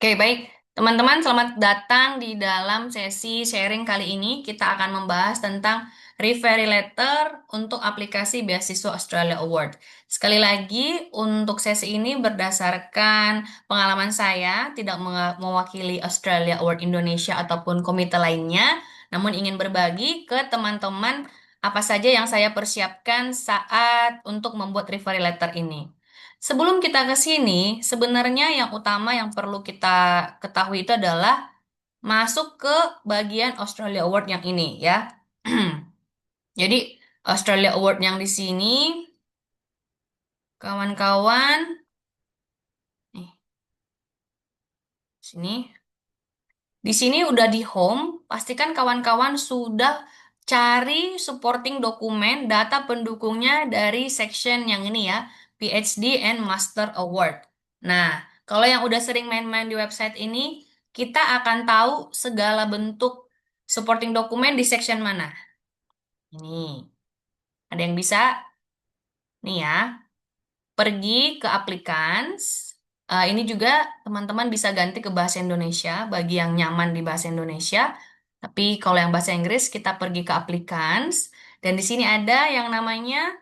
Oke, baik. Teman-teman, selamat datang di dalam sesi sharing kali ini. Kita akan membahas tentang referral letter untuk aplikasi beasiswa Australia Award. Sekali lagi, untuk sesi ini berdasarkan pengalaman saya, tidak mewakili Australia Award Indonesia ataupun komite lainnya, namun ingin berbagi ke teman-teman apa saja yang saya persiapkan saat untuk membuat referral letter ini. Sebelum kita ke sini, sebenarnya yang utama yang perlu kita ketahui itu adalah masuk ke bagian Australia Award yang ini ya. Jadi Australia Award yang di sini, kawan-kawan, nih, sini. Di sini udah di home, pastikan kawan-kawan sudah cari supporting dokumen data pendukungnya dari section yang ini ya, PhD and Master Award. Nah, kalau yang udah sering main-main di website ini, kita akan tahu segala bentuk supporting dokumen di section mana. Ini, ada yang bisa? Nih ya. Pergi ke applicants. Ini juga teman-teman bisa ganti ke bahasa Indonesia bagi yang nyaman di bahasa Indonesia. Tapi kalau yang bahasa Inggris kita pergi ke applicants dan di sini ada yang namanya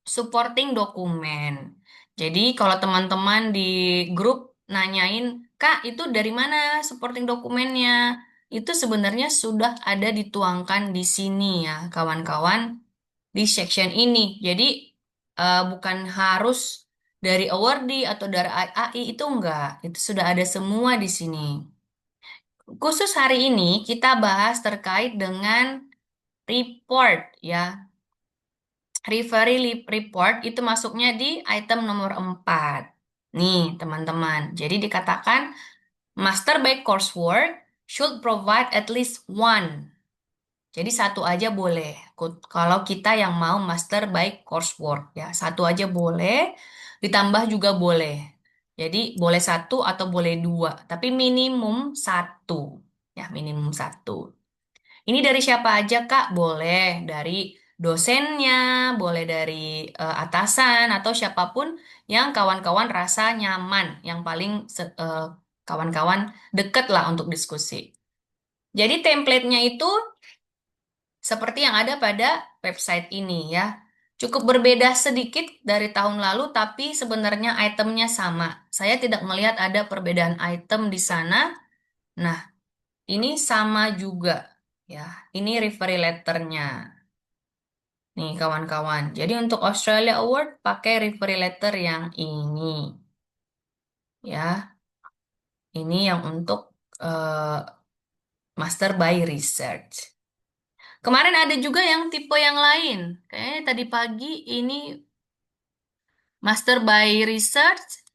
supporting dokumen. Jadi kalau teman-teman di grup nanyain, "Kak, itu dari mana supporting dokumennya?" Itu sebenarnya sudah ada dituangkan di sini ya, kawan-kawan, di section ini. Jadi bukan harus dari awardee atau dari AI itu enggak. Itu sudah ada semua di sini. Khusus hari ini kita bahas terkait dengan report ya. Report itu masuknya di item nomor 4. Nih, teman-teman. Jadi dikatakan master by coursework should provide at least one. Jadi satu aja boleh. Kalau kita yang mau master by coursework ya, satu aja boleh, ditambah juga boleh. Jadi boleh satu atau boleh dua, tapi minimum satu. Ya, minimum satu. Ini dari siapa aja, Kak? Boleh dari dosennya, boleh dari atasan atau siapapun yang kawan-kawan rasa nyaman, yang paling kawan-kawan deket lah untuk diskusi. Jadi template-nya itu seperti yang ada pada website ini ya. Cukup berbeda sedikit dari tahun lalu, tapi sebenarnya itemnya sama. Saya tidak melihat ada perbedaan item di sana. Nah, ini sama juga ya. Ini referee letternya. Nih kawan-kawan. Jadi untuk Australia Award pakai referee letter yang ini ya. Ini yang untuk eh, Master by Research. Kemarin ada juga yang tipe yang lain. Kayaknya tadi pagi ini Master by Research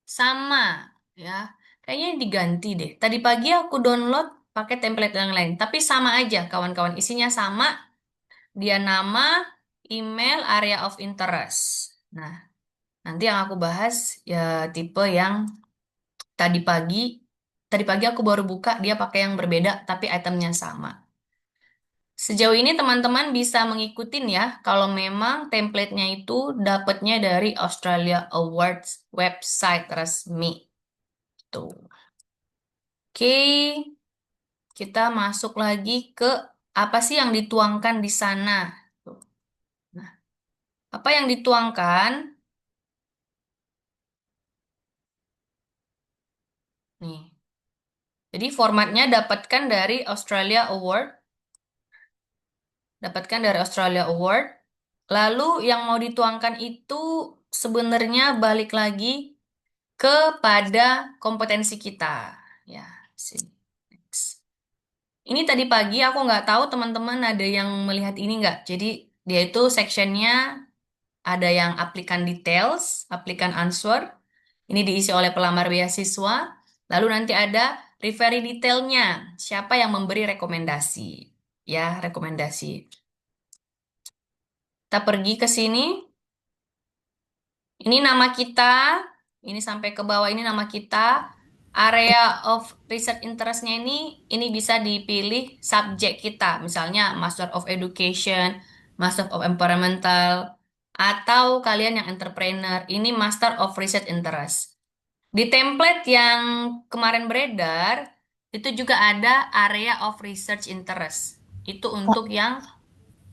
sama ya. Kayaknya diganti deh. Tadi pagi aku download pakai template yang lain, tapi sama aja kawan-kawan. Isinya sama, dia nama, email, area of interest. Nah, nanti yang aku bahas ya tipe yang tadi pagi. Tadi pagi aku baru buka, dia pakai yang berbeda tapi itemnya sama. Sejauh ini teman-teman bisa ngikutin ya kalau memang template-nya itu dapatnya dari Australia Awards website resmi. Tuh. Oke, kita masuk lagi ke apa sih yang dituangkan di sana. Tuh. Nah, apa yang dituangkan? Nih. Jadi formatnya dapatkan dari Australia Award. Lalu yang mau dituangkan itu sebenarnya balik lagi kepada kompetensi kita. Ya, sih. Next. Ini tadi pagi aku nggak tahu teman-teman ada yang melihat ini nggak. Jadi dia itu sectionnya ada yang aplikan details, aplikan answer. Ini diisi oleh pelamar beasiswa. Lalu nanti ada referee detailnya. Siapa yang memberi rekomendasi? Ya, rekomendasi. Kita pergi ke sini. Ini nama kita. Ini sampai ke bawah ini nama kita. Area of research interest-nya ini bisa dipilih subjek kita. Misalnya Master of Education, Master of Environmental, atau kalian yang entrepreneur. Ini Master of Research Interest. Di template yang kemarin beredar, itu juga ada area of research interest. Itu Kak, untuk yang,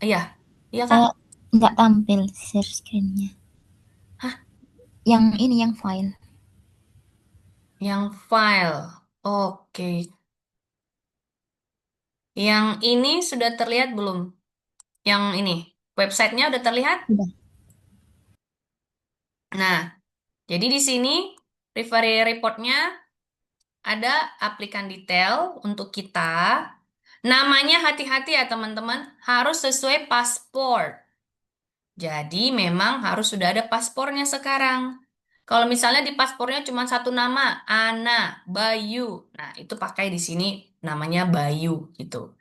iya, iya Kak, saya nggak tampil share screen-nya. hah, Yang ini yang file. yang file. Oke, yang ini sudah terlihat belum? Yang ini, websitenya udah terlihat? Udah. Nah, jadi di sini Referee reportnya ada aplikan detail untuk kita. Namanya hati-hati ya teman-teman, harus sesuai paspor. Jadi memang harus sudah ada paspornya sekarang. Kalau misalnya di paspornya cuma satu nama, Ana, Bayu. Nah, itu pakai di sini namanya Bayu gitu.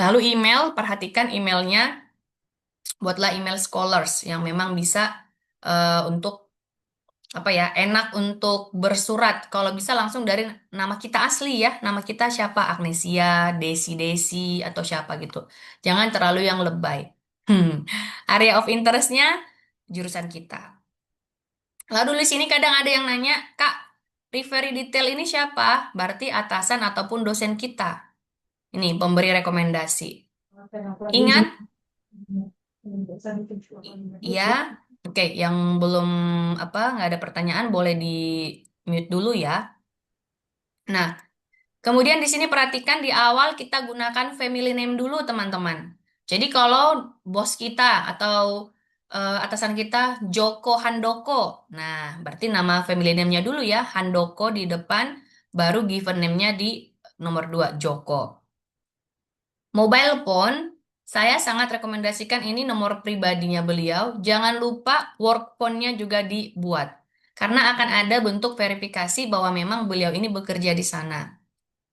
Lalu email, perhatikan emailnya, buatlah email scholars yang memang bisa untuk apa ya, enak untuk bersurat. Kalau bisa langsung dari nama kita asli ya, nama kita siapa, Agnesia, Desi Desi atau siapa gitu. Jangan terlalu yang lebay. Hmm. Area of interestnya jurusan kita. Lalu di sini kadang ada yang nanya, Kak, referee detail ini siapa? Berarti atasan ataupun dosen kita. Ini pemberi rekomendasi. Ingat, ya, oke, yang belum apa nggak ada pertanyaan boleh di mute dulu ya. Nah, kemudian di sini perhatikan di awal kita gunakan family name dulu, teman-teman. Jadi kalau bos kita atau atasan kita Joko Handoko, nah berarti nama family name-nya dulu ya, Handoko di depan, baru given name-nya di nomor 2 Joko. Mobile phone, saya sangat rekomendasikan ini nomor pribadinya beliau. Jangan lupa work phone-nya juga dibuat. Karena akan ada bentuk verifikasi bahwa memang beliau ini bekerja di sana.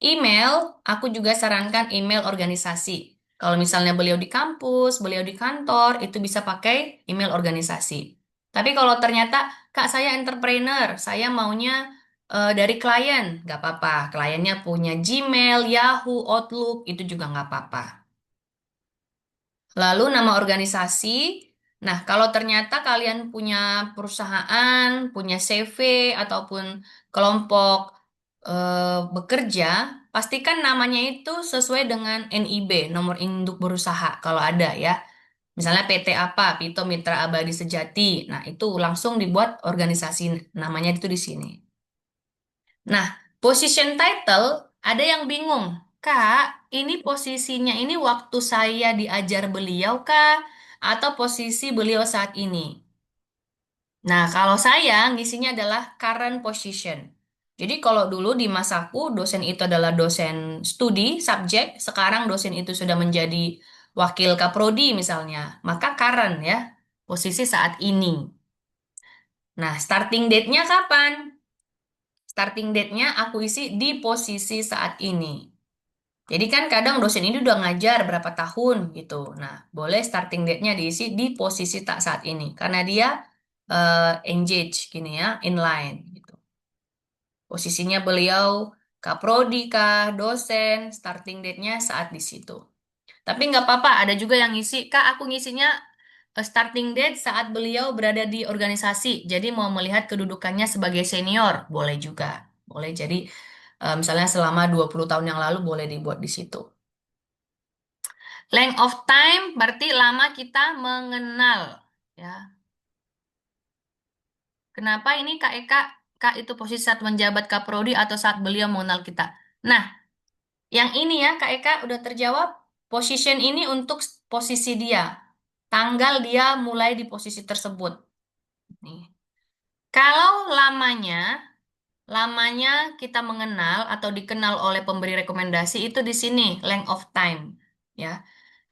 Email, aku juga sarankan email organisasi. Kalau misalnya beliau di kampus, beliau di kantor, itu bisa pakai email organisasi. Tapi kalau ternyata, Kak, saya entrepreneur, saya maunya dari klien, nggak apa-apa. Kliennya punya Gmail, Yahoo, Outlook, itu juga nggak apa-apa. Lalu nama organisasi. Nah, kalau ternyata kalian punya perusahaan, punya CV ataupun kelompok bekerja, pastikan namanya itu sesuai dengan NIB, nomor induk berusaha kalau ada ya. Misalnya PT apa, Pito Mitra Abadi Sejati. Nah, itu langsung dibuat organisasi namanya itu di sini. Nah, position title ada yang bingung. Kak, ini posisinya ini waktu saya diajar beliau kah? Atau posisi beliau saat ini? Nah, kalau saya ngisinya adalah current position. Jadi kalau dulu di masaku dosen itu adalah dosen studi, subjek, sekarang dosen itu sudah menjadi wakil kaprodi misalnya. Maka current ya, posisi saat ini. Nah, starting date-nya kapan? Starting date-nya aku isi di posisi saat ini. Jadi kan kadang dosen ini udah ngajar berapa tahun gitu. Nah, boleh starting date-nya diisi di posisi tak saat ini. Karena dia engage gini ya, inline gitu. Posisinya beliau kaprodi kah, dosen, starting date-nya saat di situ. Tapi nggak apa-apa, ada juga yang ngisi. Kak, aku ngisinya starting date saat beliau berada di organisasi. Jadi mau melihat kedudukannya sebagai senior, boleh juga. Boleh jadi misalnya selama 20 tahun yang lalu boleh dibuat di situ. Length of time berarti lama kita mengenal. Ya. Kenapa ini Kak Eka, Kak itu posisi saat menjabat Kaprodi atau saat beliau mengenal kita? Nah, yang ini ya Kak Eka udah terjawab. Position ini untuk posisi dia. Tanggal dia mulai di posisi tersebut. Nih. Kalau lamanya kita mengenal atau dikenal oleh pemberi rekomendasi itu di sini, length of time. Ya.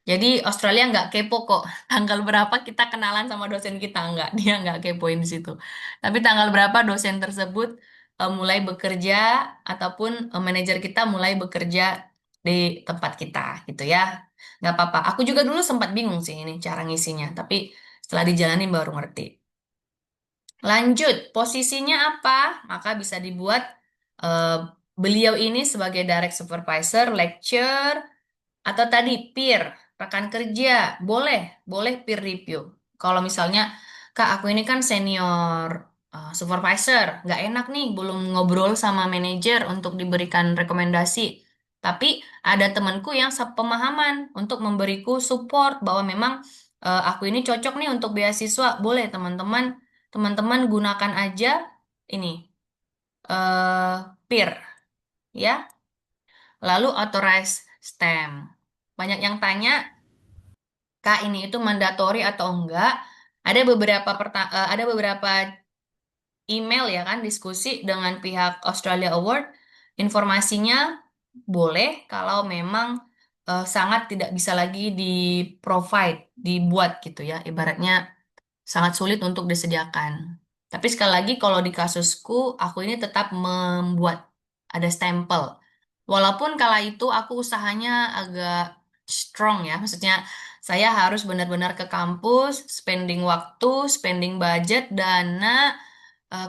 Jadi Australia nggak kepo kok tanggal berapa kita kenalan sama dosen kita nggak, dia nggak kepoin di situ. Tapi tanggal berapa dosen tersebut mulai bekerja ataupun manajer kita mulai bekerja di tempat kita gitu ya. Nggak apa-apa. Aku juga dulu sempat bingung sih ini cara ngisinya, tapi setelah dijalanin baru ngerti. Lanjut, posisinya apa? Maka bisa dibuat eh, beliau ini sebagai direct supervisor, lecture, atau tadi peer, rekan kerja, boleh, boleh peer review. Kalau misalnya, Kak, aku ini kan senior. supervisor, nggak enak nih, belum ngobrol sama manajer untuk diberikan rekomendasi. Tapi ada temanku yang sepemahaman untuk memberiku support bahwa memang aku ini cocok nih untuk beasiswa. Boleh teman-teman gunakan aja ini eh peer ya, lalu authorize stamp. Banyak yang tanya, Kak, ini itu mandatori atau enggak? Ada beberapa email ya kan diskusi dengan pihak Australia Award. Informasinya boleh kalau memang sangat tidak bisa lagi dibuat gitu ya. Ibaratnya sangat sulit untuk disediakan. Tapi sekali lagi kalau di kasusku aku ini tetap membuat ada stempel. Walaupun kala itu aku usahanya agak strong ya, maksudnya saya harus benar-benar ke kampus, spending waktu, spending budget, dana.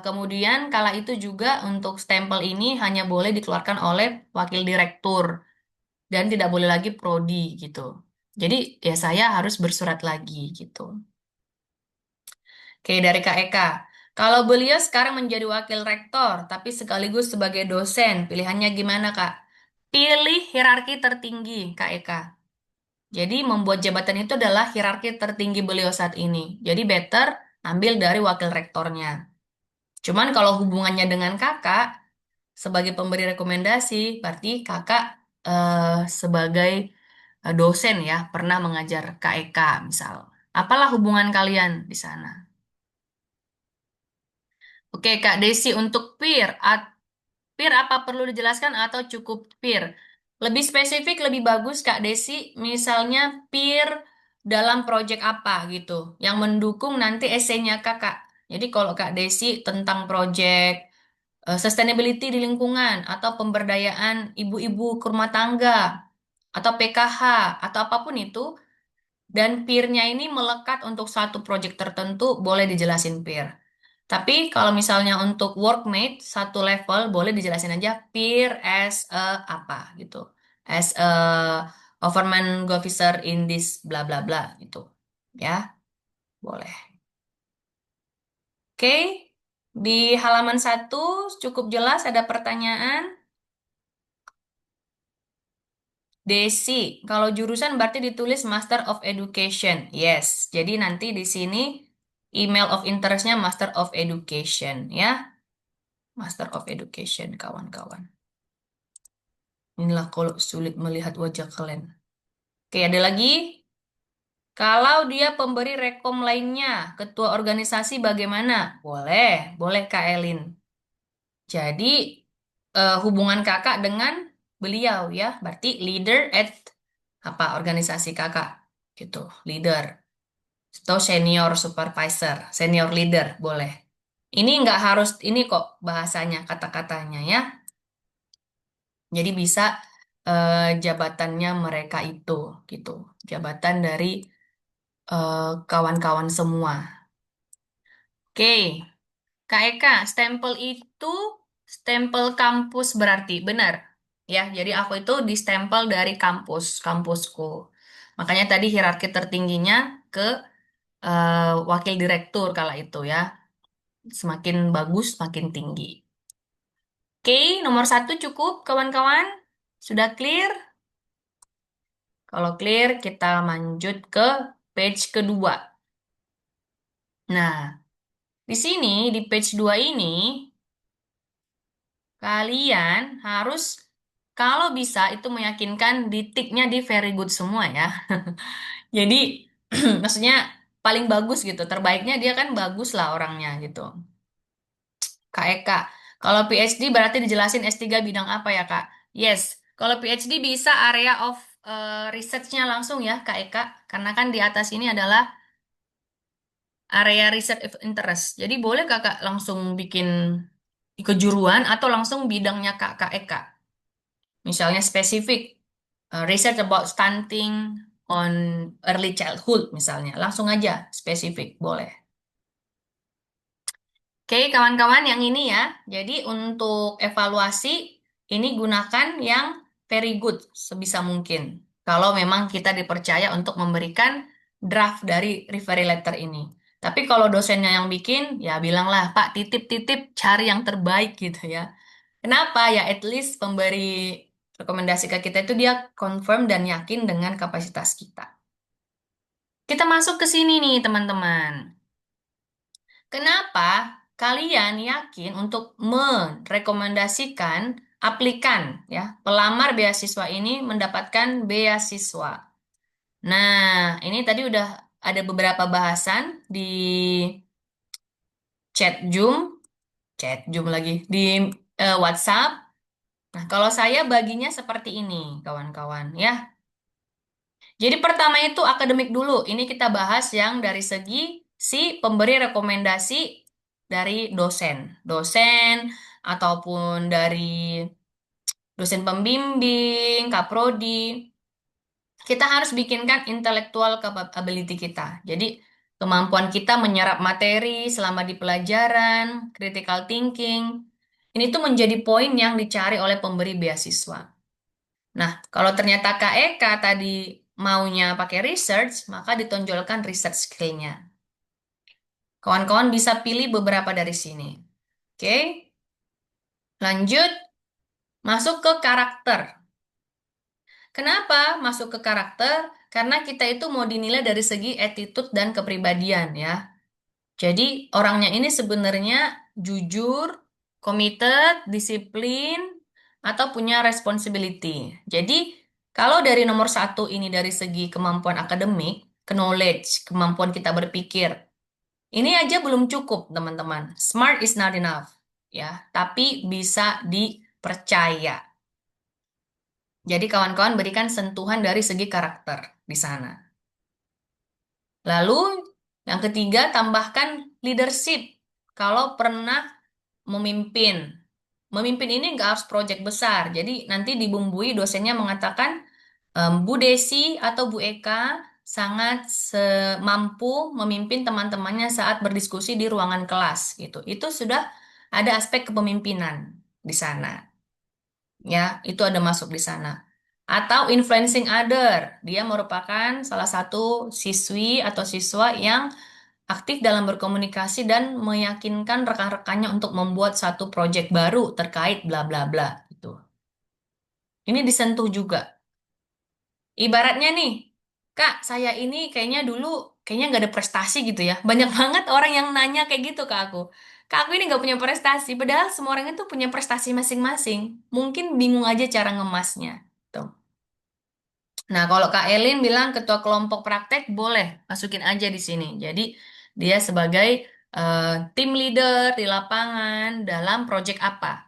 Kemudian kala itu juga untuk stempel ini hanya boleh dikeluarkan oleh wakil direktur dan tidak boleh lagi prodi gitu. Jadi ya saya harus bersurat lagi gitu. Oke, dari Kak Eka. Kalau beliau sekarang menjadi wakil rektor, tapi sekaligus sebagai dosen, pilihannya gimana, Kak? Pilih hierarki tertinggi, Kak Eka. Jadi membuat jabatan itu adalah hierarki tertinggi beliau saat ini. Jadi better ambil dari wakil rektornya. Cuman kalau hubungannya dengan kakak, sebagai pemberi rekomendasi, berarti kakak sebagai dosen ya, pernah mengajar Kak Eka misal. Apalah hubungan kalian di sana? Oke, Kak Desi, untuk peer apa perlu dijelaskan atau cukup peer? Lebih spesifik, lebih bagus, Kak Desi. Misalnya peer dalam proyek apa gitu, yang mendukung nanti esainya Kakak. Jadi kalau Kak Desi tentang proyek sustainability di lingkungan atau pemberdayaan ibu-ibu ke rumah tangga atau PKH atau apapun itu, dan peer-nya ini melekat untuk satu proyek tertentu, boleh dijelasin peer. Tapi kalau misalnya untuk workmate satu level boleh dijelasin aja peer as a apa gitu. As a government officer in this bla bla bla gitu. Ya, boleh. Oke. Di halaman satu cukup jelas ada pertanyaan. Desi, kalau jurusan berarti ditulis Master of Education. Yes. Jadi nanti di sini email of interestnya Master of Education ya. Master of Education kawan-kawan. Inilah kalau sulit melihat wajah kalian. Oke, ada lagi. Kalau dia pemberi rekom lainnya, ketua organisasi bagaimana? Boleh, boleh Kak Elin. Jadi, hubungan kakak dengan beliau ya, berarti leader at apa organisasi kakak gitu, leader atau senior supervisor, senior leader boleh. Ini nggak harus ini kok bahasanya, kata-katanya ya. Jadi bisa jabatannya mereka itu gitu. Jabatan dari kawan-kawan semua. Oke, Kak Eka, stempel itu stempel kampus berarti benar. Ya, jadi aku itu distempel dari kampusku. Makanya tadi hierarki tertingginya ke wakil direktur kala itu ya. Semakin bagus, semakin tinggi. Oke, nomor satu cukup kawan-kawan. Sudah clear? Kalau clear, kita lanjut ke page kedua. Nah, di sini, di page 2 ini, kalian harus, kalau bisa, itu meyakinkan di ticknya di very good semua ya. Jadi, maksudnya paling bagus gitu. Terbaiknya dia kan bagus lah orangnya gitu. Kak Eka, kalau PhD berarti dijelasin S3 bidang apa ya, Kak? Yes, kalau PhD bisa area of research-nya langsung ya, Kak Eka. Karena kan di atas ini adalah area research of interest. Jadi boleh kakak langsung bikin kejuruan atau langsung bidangnya Kak Eka. Misalnya spesifik, research about stunting on early childhood misalnya. Langsung aja spesifik, boleh. Oke, kawan-kawan yang ini ya. Jadi untuk evaluasi, ini gunakan yang very good sebisa mungkin. Kalau memang kita dipercaya untuk memberikan draft dari referral letter ini. Tapi kalau dosennya yang bikin, ya bilanglah, Pak, titip-titip cari yang terbaik gitu ya. Kenapa? Ya at least pemberi rekomendasi ke kita itu dia confirm dan yakin dengan kapasitas kita. Kita masuk ke sini nih, teman-teman. Kenapa kalian yakin untuk merekomendasikan aplikan ya, pelamar beasiswa ini mendapatkan beasiswa? Nah, ini tadi udah ada beberapa bahasan di chat Zoom lagi di WhatsApp. Nah, kalau saya baginya seperti ini, kawan-kawan ya. Jadi pertama itu akademik dulu. Ini kita bahas yang dari segi si pemberi rekomendasi dari dosen. Dosen ataupun dari dosen pembimbing, kaprodi. Kita harus bikinkan intellectual capability kita. Jadi kemampuan kita menyerap materi selama di pelajaran, critical thinking. Ini tuh menjadi poin yang dicari oleh pemberi beasiswa. Nah, kalau ternyata Kak Eka tadi maunya pakai research, maka ditonjolkan research skill-nya. Kawan-kawan bisa pilih beberapa dari sini. Oke, lanjut masuk ke karakter. Kenapa masuk ke karakter? Karena kita itu mau dinilai dari segi attitude dan kepribadian ya. Jadi orangnya ini sebenarnya jujur, committed, disiplin, atau punya responsibility. Jadi kalau dari nomor satu ini dari segi kemampuan akademik, knowledge, kemampuan kita berpikir, ini aja belum cukup teman-teman. Smart is not enough ya, tapi bisa dipercaya. Jadi kawan-kawan berikan sentuhan dari segi karakter di sana. Lalu yang ketiga tambahkan leadership. Kalau pernah memimpin. Memimpin ini nggak harus proyek besar. Jadi nanti dibumbui dosennya mengatakan Bu Desi atau Bu Eka sangat mampu memimpin teman-temannya saat berdiskusi di ruangan kelas gitu. Itu sudah ada aspek kepemimpinan di sana. Ya, itu ada masuk di sana. Atau influencing other, dia merupakan salah satu siswi atau siswa yang aktif dalam berkomunikasi dan meyakinkan rekan-rekannya untuk membuat satu proyek baru terkait bla bla bla gitu. Ini disentuh juga. Ibaratnya nih, Kak, saya ini kayaknya nggak ada prestasi gitu ya. Banyak banget orang yang nanya kayak gitu ke aku. Kak, aku ini nggak punya prestasi, padahal semua orang itu punya prestasi masing-masing. Mungkin bingung aja cara ngemasnya. Tuh. Nah, kalau Kak Elin bilang ketua kelompok praktek, boleh masukin aja di sini. Jadi, dia sebagai eh, tim leader di lapangan dalam project apa.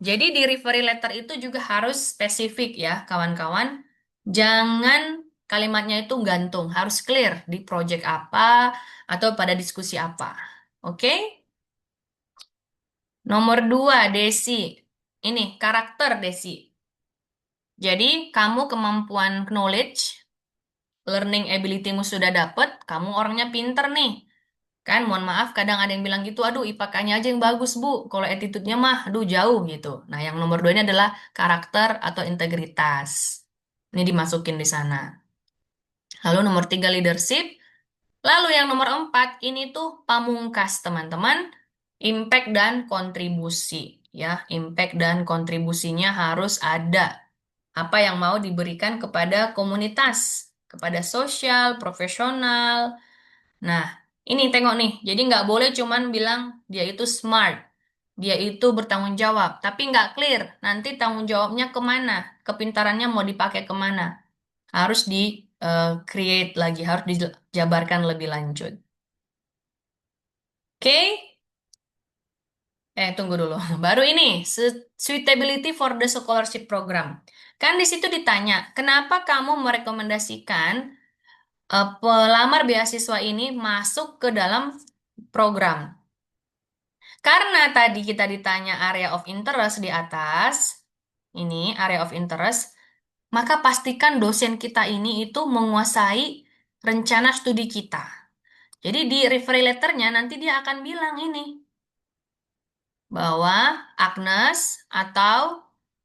Jadi, di referee letter itu juga harus spesifik ya, kawan-kawan. Jangan kalimatnya itu gantung, harus clear di project apa atau pada diskusi apa. Oke? Nomor dua, Desi. Ini, karakter Desi. Jadi, kamu kemampuan knowledge, learning ability-mu sudah dapet, kamu orangnya pinter nih. Kan, mohon maaf, kadang ada yang bilang gitu, aduh IPK-nya aja yang bagus, Bu. Kalau attitude-nya mah, aduh jauh gitu. Nah, yang nomor dua ini adalah karakter atau integritas. Ini dimasukin di sana. Lalu nomor tiga, leadership. Lalu yang nomor empat, ini tuh pamungkas, teman-teman. Impact dan kontribusi. Ya, impact dan kontribusinya harus ada. Apa yang mau diberikan kepada komunitas, kepada sosial, profesional. Nah, ini tengok nih. Jadi nggak boleh cuman bilang dia itu smart, dia itu bertanggung jawab, tapi nggak clear. Nanti tanggung jawabnya kemana, kepintarannya mau dipakai kemana. Harus di create lagi, harus dijabarkan lebih lanjut. Oke? Tunggu dulu. Baru ini, suitability for the scholarship program. Kan di situ ditanya, kenapa kamu merekomendasikan pelamar beasiswa ini masuk ke dalam program? Karena tadi kita ditanya area of interest di atas, ini area of interest, maka pastikan dosen kita ini itu menguasai rencana studi kita. Jadi di referral letternya nanti dia akan bilang ini, bahwa Agnes atau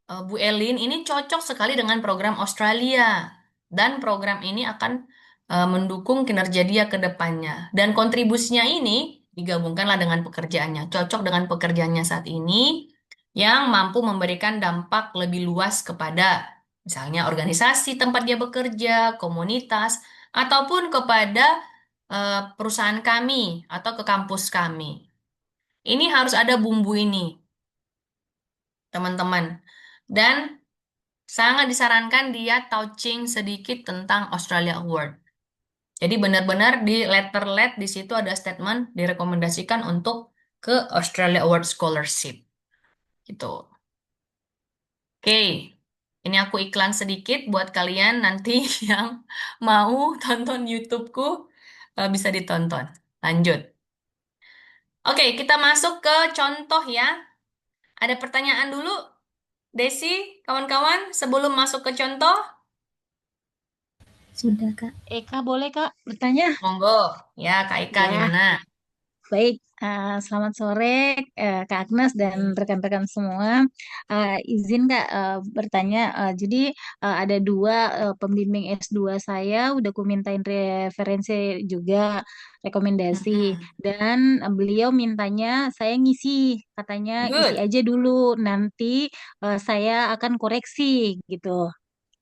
Bu Elin ini cocok sekali dengan program Australia. Dan program ini akan mendukung kinerja dia ke depannya. Dan kontribusinya ini digabungkanlah dengan pekerjaannya, cocok dengan pekerjaannya saat ini yang mampu memberikan dampak lebih luas kepada misalnya organisasi tempat dia bekerja, komunitas, ataupun kepada perusahaan kami atau ke kampus kami. Ini harus ada bumbu ini, teman-teman. Dan sangat disarankan dia touching sedikit tentang Australia Award. Jadi benar-benar di letter-let di situ ada statement direkomendasikan untuk ke Australia Award Scholarship gitu. Oke, ini aku iklan sedikit buat kalian nanti yang mau tonton YouTubeku bisa ditonton. Lanjut. Oke, kita masuk ke contoh ya. Ada pertanyaan dulu, Desi, kawan-kawan, sebelum masuk ke contoh? Sudah, Kak. Eka, boleh Kak bertanya? Monggo. Ya, Kak Ika Ya, gimana? baik. Selamat sore Kak Agnes dan rekan-rekan semua. Izin Kak bertanya. Jadi ada dua pembimbing S2 saya, udah ku mintain referensi juga, rekomendasi. Mm-mm. Dan beliau mintanya saya ngisi, katanya isi Good. aja dulu, nanti saya akan koreksi gitu.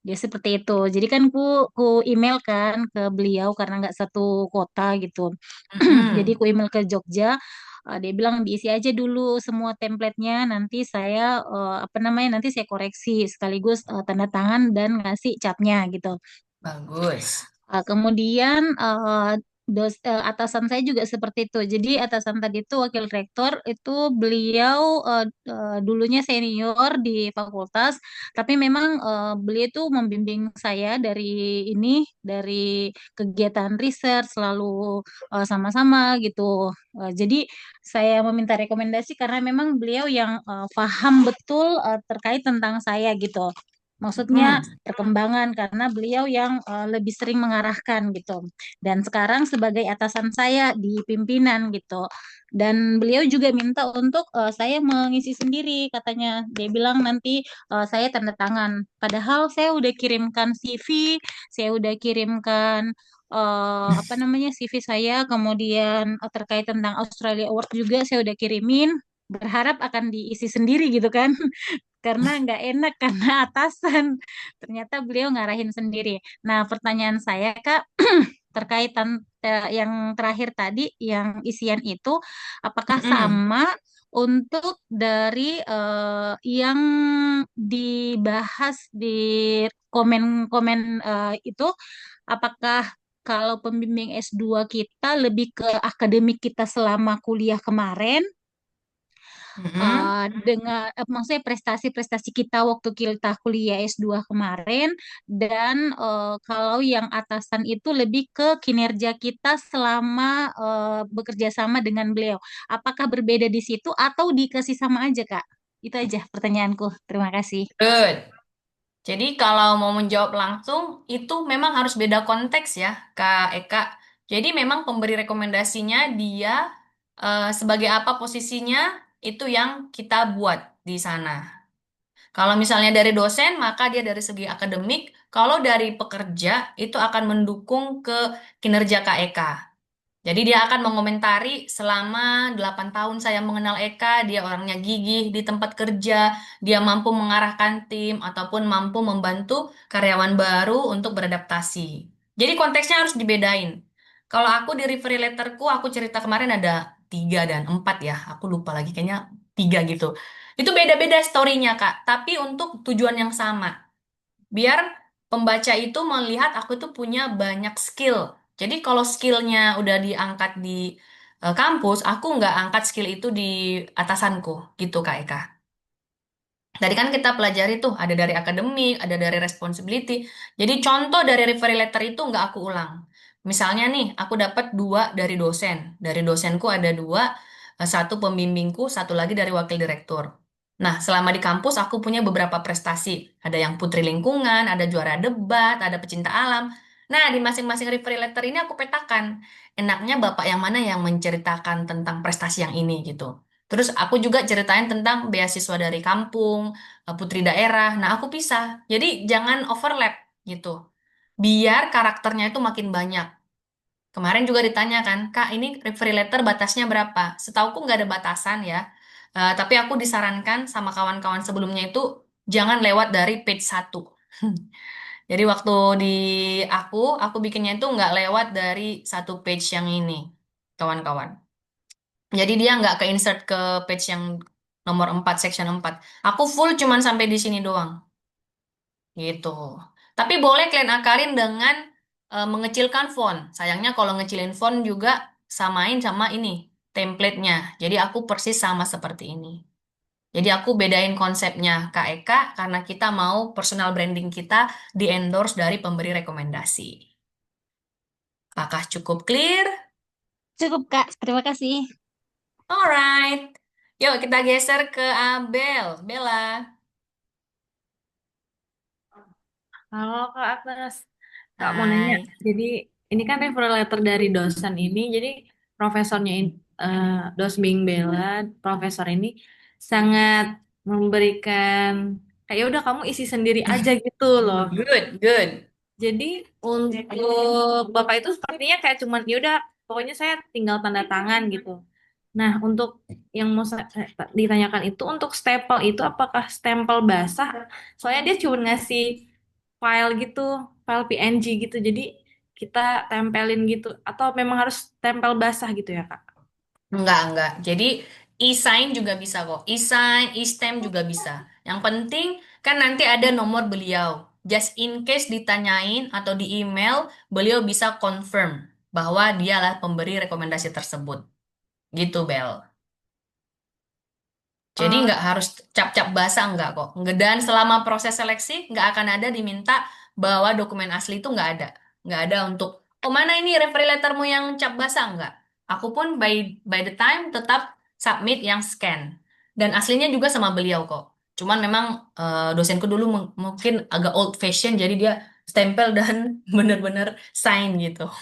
Dia seperti itu. Jadi kan ku email kan ke beliau karena nggak satu kota gitu. Jadi Mm-mm. ku email ke Jogja. Dia bilang diisi aja dulu semua template-nya. Nanti saya apa namanya? Nanti saya koreksi sekaligus tanda tangan dan ngasih capnya gitu. Bagus. Kemudian atasan saya juga seperti itu. Jadi atasan tadi itu wakil rektor itu beliau dulunya senior di fakultas, tapi memang beliau itu membimbing saya dari dari kegiatan riset selalu sama-sama gitu. Jadi saya meminta rekomendasi karena memang beliau yang paham betul terkait tentang saya gitu. Maksudnya Mm-mm. perkembangan karena beliau yang lebih sering mengarahkan gitu. Dan sekarang sebagai atasan saya di pimpinan gitu. Dan beliau juga minta untuk saya mengisi sendiri katanya. Dia bilang nanti saya tanda tangan. Padahal saya udah kirimkan CV, saya udah kirimkan apa namanya CV saya, kemudian terkait tentang Australia Award juga saya udah kirimin. Berharap akan diisi sendiri gitu kan karena nggak enak karena atasan. Ternyata beliau ngarahin sendiri. Nah, pertanyaan saya Kak terkait yang terakhir tadi yang isian itu apakah Mm-mm. sama untuk dari yang dibahas di komen-komen itu apakah kalau pembimbing S2 kita lebih ke akademik kita selama kuliah kemarin Mm-mm. dengan maksudnya prestasi-prestasi kita waktu kita kuliah S2 kemarin dan kalau yang atasan itu lebih ke kinerja kita selama bekerja sama dengan beliau. Apakah berbeda di situ atau dikasih sama aja, Kak? Itu aja pertanyaanku. Terima kasih. Good. Jadi kalau mau menjawab langsung, itu memang harus beda konteks ya, Kak Eka. Jadi memang pemberi rekomendasinya dia sebagai apa posisinya, itu yang kita buat di sana. Kalau misalnya dari dosen, maka dia dari segi akademik. Kalau dari pekerja, itu akan mendukung ke kinerja Kak Eka. Jadi dia akan mengomentari selama 8 tahun saya mengenal Eka, dia orangnya gigih di tempat kerja, dia mampu mengarahkan tim ataupun mampu membantu karyawan baru untuk beradaptasi. Jadi konteksnya harus dibedain. Kalau aku di referee letterku, aku cerita kemarin ada 3 dan 4 ya, aku lupa lagi kayaknya 3 gitu. Itu beda-beda story-nya Kak, tapi untuk tujuan yang sama biar pembaca itu melihat aku itu punya banyak skill. Jadi kalau skillnya udah diangkat di kampus, aku nggak angkat skill itu di atasanku, gitu Kak Eka. Tadi kan kita pelajari tuh, ada dari akademik, ada dari responsibility. Jadi contoh dari referee letter itu nggak aku ulang. Misalnya nih, aku dapat 2 dari dosen. Dari dosenku ada 2, satu pembimbingku, satu lagi dari wakil direktur. Nah, selama di kampus aku punya beberapa prestasi. Ada yang putri lingkungan, ada juara debat, ada pecinta alam. Nah, di masing-masing referee letter ini aku petakan. Enaknya bapak yang mana yang menceritakan tentang prestasi yang ini gitu. Terus aku juga ceritain tentang beasiswa dari kampung, putri daerah. Nah, aku pisah. Jadi jangan overlap gitu. biar karakternya itu makin banyak. Kemarin juga ditanyakan, Kak, ini referee letter batasnya berapa? Setauku nggak ada batasan ya. Tapi aku disarankan sama kawan-kawan sebelumnya itu jangan lewat dari page 1. Jadi waktu di aku bikinnya itu nggak lewat dari satu page yang ini, kawan-kawan. Jadi dia nggak ke-insert ke page yang nomor 4 section 4. Aku full cuman sampai di sini doang, gitu. Tapi boleh kalian akalin dengan mengecilkan font. Sayangnya kalau ngecilin font juga samain sama ini, template-nya. Jadi aku persis sama seperti ini. Jadi aku bedain konsepnya Kak Eka karena kita mau personal branding kita di-endorse dari pemberi rekomendasi. Apakah cukup clear? Cukup, Kak. Terima kasih. Alright. Yuk kita geser ke Abel. Bella. Halo Kak Agnes, Kak mau nanya. Hai. Jadi ini kan referral letter dari dosen ini, jadi profesornya Dosbing Bella, profesor ini sangat memberikan kayak "Ya udah kamu isi sendiri aja gitu loh. Good, good. Jadi untuk Bapak itu sepertinya kayak cuman ya udah pokoknya saya tinggal tanda tangan gitu. Nah, untuk yang mau ditanyakan itu untuk stempel itu apakah stempel basah? Soalnya dia cuma ngasih file gitu, file PNG gitu. Jadi kita tempelin gitu atau memang harus tempel basah gitu ya, Kak? Enggak. Jadi e-sign juga bisa kok. E-sign, e-stamp juga bisa. Yang penting kan nanti ada nomor beliau. Just in case ditanyain atau di email, beliau bisa confirm bahwa dialah pemberi rekomendasi tersebut. Gitu, Bel. Jadi Oh, nggak harus cap-cap basah nggak kok. Dan selama proses seleksi nggak akan ada diminta bawa dokumen asli itu nggak ada. Nggak ada untuk, oh mana ini referee lettermu yang cap basah nggak. Aku pun by the time tetap submit yang scan. Dan aslinya juga sama beliau kok. Cuman memang dosenku dulu mungkin agak old fashion jadi dia stempel dan bener-bener sign gitu.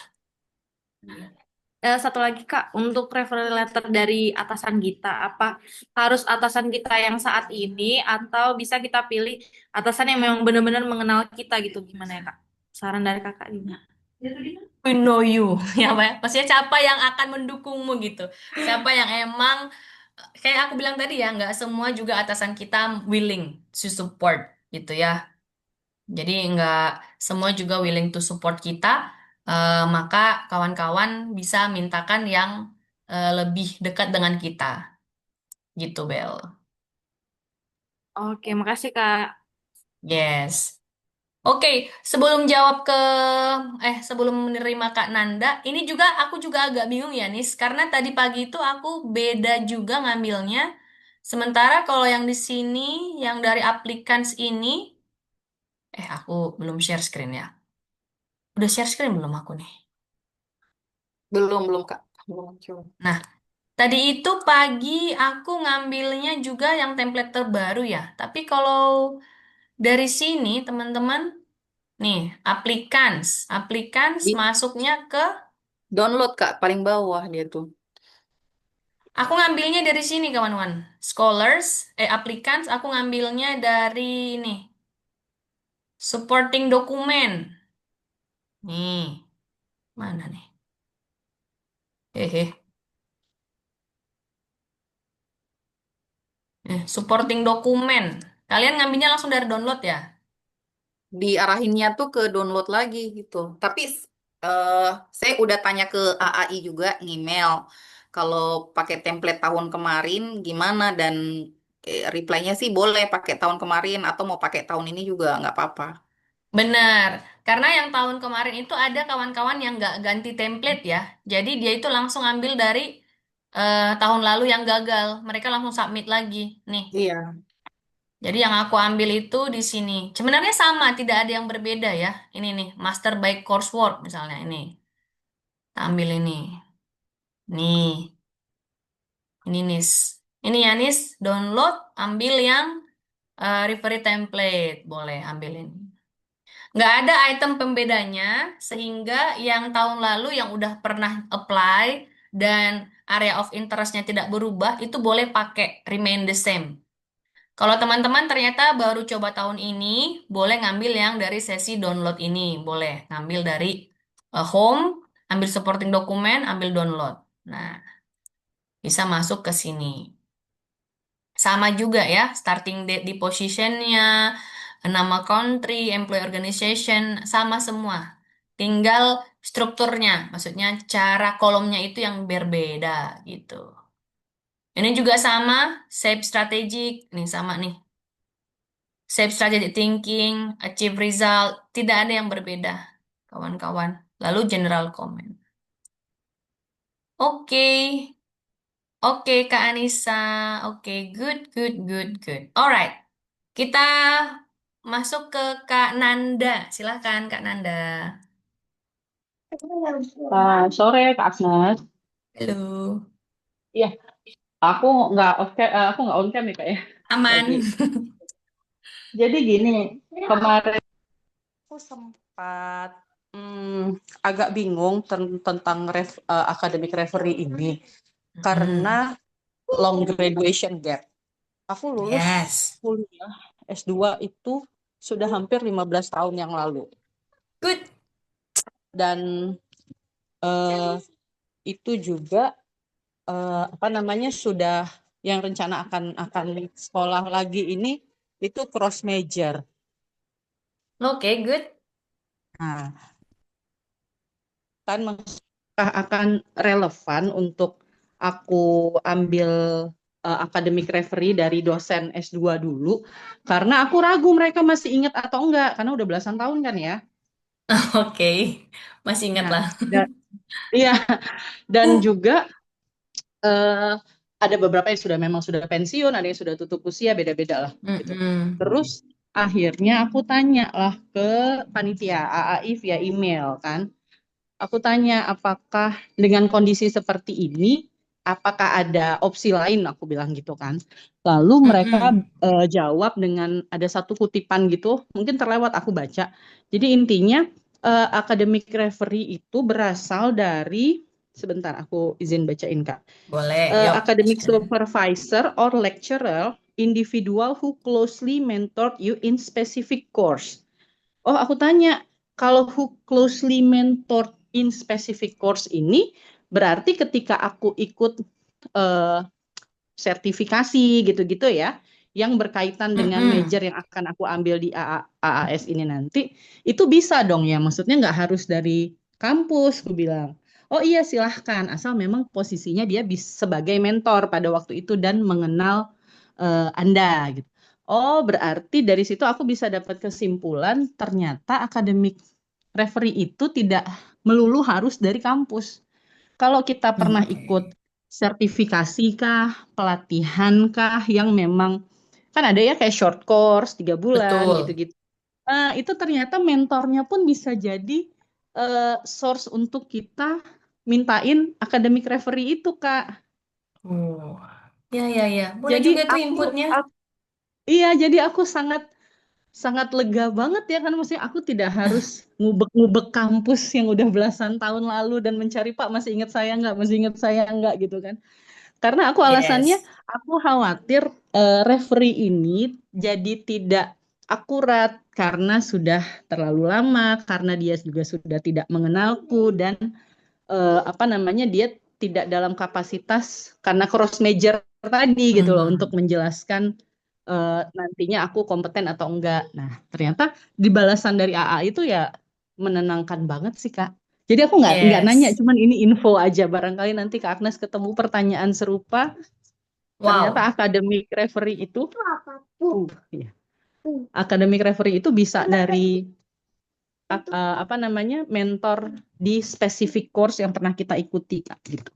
satu lagi Kak, untuk referral letter dari atasan kita, apa harus atasan kita yang saat ini atau bisa kita pilih atasan yang memang benar-benar mengenal kita gitu gimana ya Kak? Saran dari Kakak gimana? We know you, ya Pak. Maksudnya siapa yang akan mendukungmu gitu. Siapa yang emang kayak aku bilang tadi ya, nggak semua juga atasan kita willing to support gitu ya. Jadi nggak semua juga willing to support kita. Maka kawan-kawan bisa mintakan yang lebih dekat dengan kita, gitu Bel. Oke, makasih Kak. Yes. Oke, sebelum jawab ke sebelum menerima Kak Nanda, ini juga aku juga agak bingung ya, Nis, karena tadi pagi itu aku beda juga ngambilnya. Sementara kalau yang di sini, yang dari applicants ini, aku belum share screen ya. Udah share screen belum aku nih? Belum Kak. Belum coba. Nah, tadi itu pagi aku ngambilnya juga yang template terbaru ya. Tapi kalau dari sini, teman-teman, nih, applicants Di masuknya ke download Kak, paling bawah dia tuh. aku ngambilnya dari sini, kawan-kawan. Scholars, applicants, aku ngambilnya dari ini. Supporting dokumen. Nih, mana nih? Hehe. Supporting dokumen. Kalian ngambilnya langsung dari download ya? Diarahinnya tuh ke download lagi gitu. Tapi eh, saya udah tanya ke AAI juga, email. Kalau pakai template tahun kemarin gimana dan reply-nya sih boleh pakai tahun kemarin atau mau pakai tahun ini juga nggak apa-apa. Benar. Karena yang tahun kemarin itu ada kawan-kawan yang nggak ganti template ya. Jadi dia itu langsung ambil dari tahun lalu yang gagal. Mereka langsung submit lagi. Nih. Iya. Jadi yang aku ambil itu di sini. Sebenarnya sama, tidak ada yang berbeda ya. Ini nih, Master by Coursework misalnya ini. Kita ambil ini. Nih, ini nis. Ini ya nis, download, ambil yang referee template. Boleh ambil ini. Nggak ada item pembedanya, sehingga yang tahun lalu yang udah pernah apply dan area of interestnya tidak berubah, itu boleh pakai remain the same. Kalau teman-teman ternyata baru coba tahun ini, boleh ngambil yang dari sesi download ini. Boleh ngambil dari home, ambil supporting dokumen, ambil download. Nah, bisa masuk ke sini. Sama juga ya, starting date di positionnya, nama country, employee organization, sama semua. Tinggal strukturnya, maksudnya cara kolomnya itu yang berbeda gitu. Ini juga sama, shape strategic, nih sama nih. Shape strategic thinking, achieve result, tidak ada yang berbeda, kawan-kawan. Lalu general comment. Oke, oke Kak Anissa. Oke, good, good, good, good. Alright, kita masuk ke Kak Nanda. Silahkan Kak Nanda. Sore Kak Agnes. Halo. Iya, aku nggak on cam ya Kak ya lagi. Aman. Jadi gini, kemarin aku sempat agak bingung tentang academic referee ini Mm-mm. karena long graduation gap. Aku lulus Yes. kuliah S2 itu sudah hampir 15 tahun yang lalu Good. dan eh, itu juga apa namanya sudah yang rencana akan sekolah lagi ini itu cross major. Oke, good. Nah, kan apakah akan relevan untuk aku ambil academic referee dari dosen S2 dulu karena aku ragu mereka masih ingat atau enggak karena udah belasan tahun kan ya. Oke. Masih ingat Nah, lah. dan iya dan juga eh, ada beberapa yang memang sudah pensiun, ada yang sudah tutup usia, beda-beda lah gitu. Mm-mm. Terus akhirnya aku tanya lah ke panitia AAI via email kan. Aku tanya apakah dengan kondisi seperti ini, apakah ada opsi lain? Aku bilang gitu kan. Lalu mereka Mm-mm. jawab dengan ada satu kutipan gitu, mungkin terlewat aku baca. Jadi intinya academic referee itu berasal dari, sebentar aku izin bacain Kak. Boleh, yuk. Academic supervisor or lecturer, individual who closely mentored you in specific course. Oh, aku tanya, kalau who closely mentored in specific course ini berarti ketika aku ikut eh, sertifikasi gitu-gitu ya, yang berkaitan dengan Mm-mm. major yang akan aku ambil di AAS ini nanti, itu bisa dong ya, maksudnya nggak harus dari kampus, aku bilang. Oh iya silahkan, asal memang posisinya dia bisa sebagai mentor pada waktu itu dan mengenal Anda gitu. Oh berarti dari situ aku bisa dapat kesimpulan ternyata akademik referee itu tidak melulu harus dari kampus. Kalau kita pernah Oke. ikut sertifikasi kah, pelatihan kah yang memang kan ada ya kayak short course 3 bulan Betul. gitu-gitu. Nah, itu ternyata mentornya pun bisa jadi source untuk kita mintain academic referee itu, Kak. Oh. Ya, ya, ya. Boleh Jadi juga tuh aku, inputnya. aku iya, jadi aku sangat sangat lega banget ya kan maksudnya aku tidak harus ngubek-ngubek kampus yang udah belasan tahun lalu dan mencari Pak masih ingat saya enggak gitu kan. Karena aku alasannya, Yes. aku khawatir referee ini jadi tidak akurat karena sudah terlalu lama, karena dia juga sudah tidak mengenalku dan apa namanya dia tidak dalam kapasitas karena cross major tadi gitu loh untuk Hmm. menjelaskan nantinya aku kompeten atau enggak. Nah ternyata di balasan dari AA itu ya menenangkan banget sih Kak. Jadi aku nggak nanya, Yes. cuman ini info aja. Barangkali nanti Kak Agnes ketemu pertanyaan serupa, ternyata Wow. academic referee itu, ya, academic referee itu bisa dari apa namanya mentor di spesifik course yang pernah kita ikuti Kak gitu.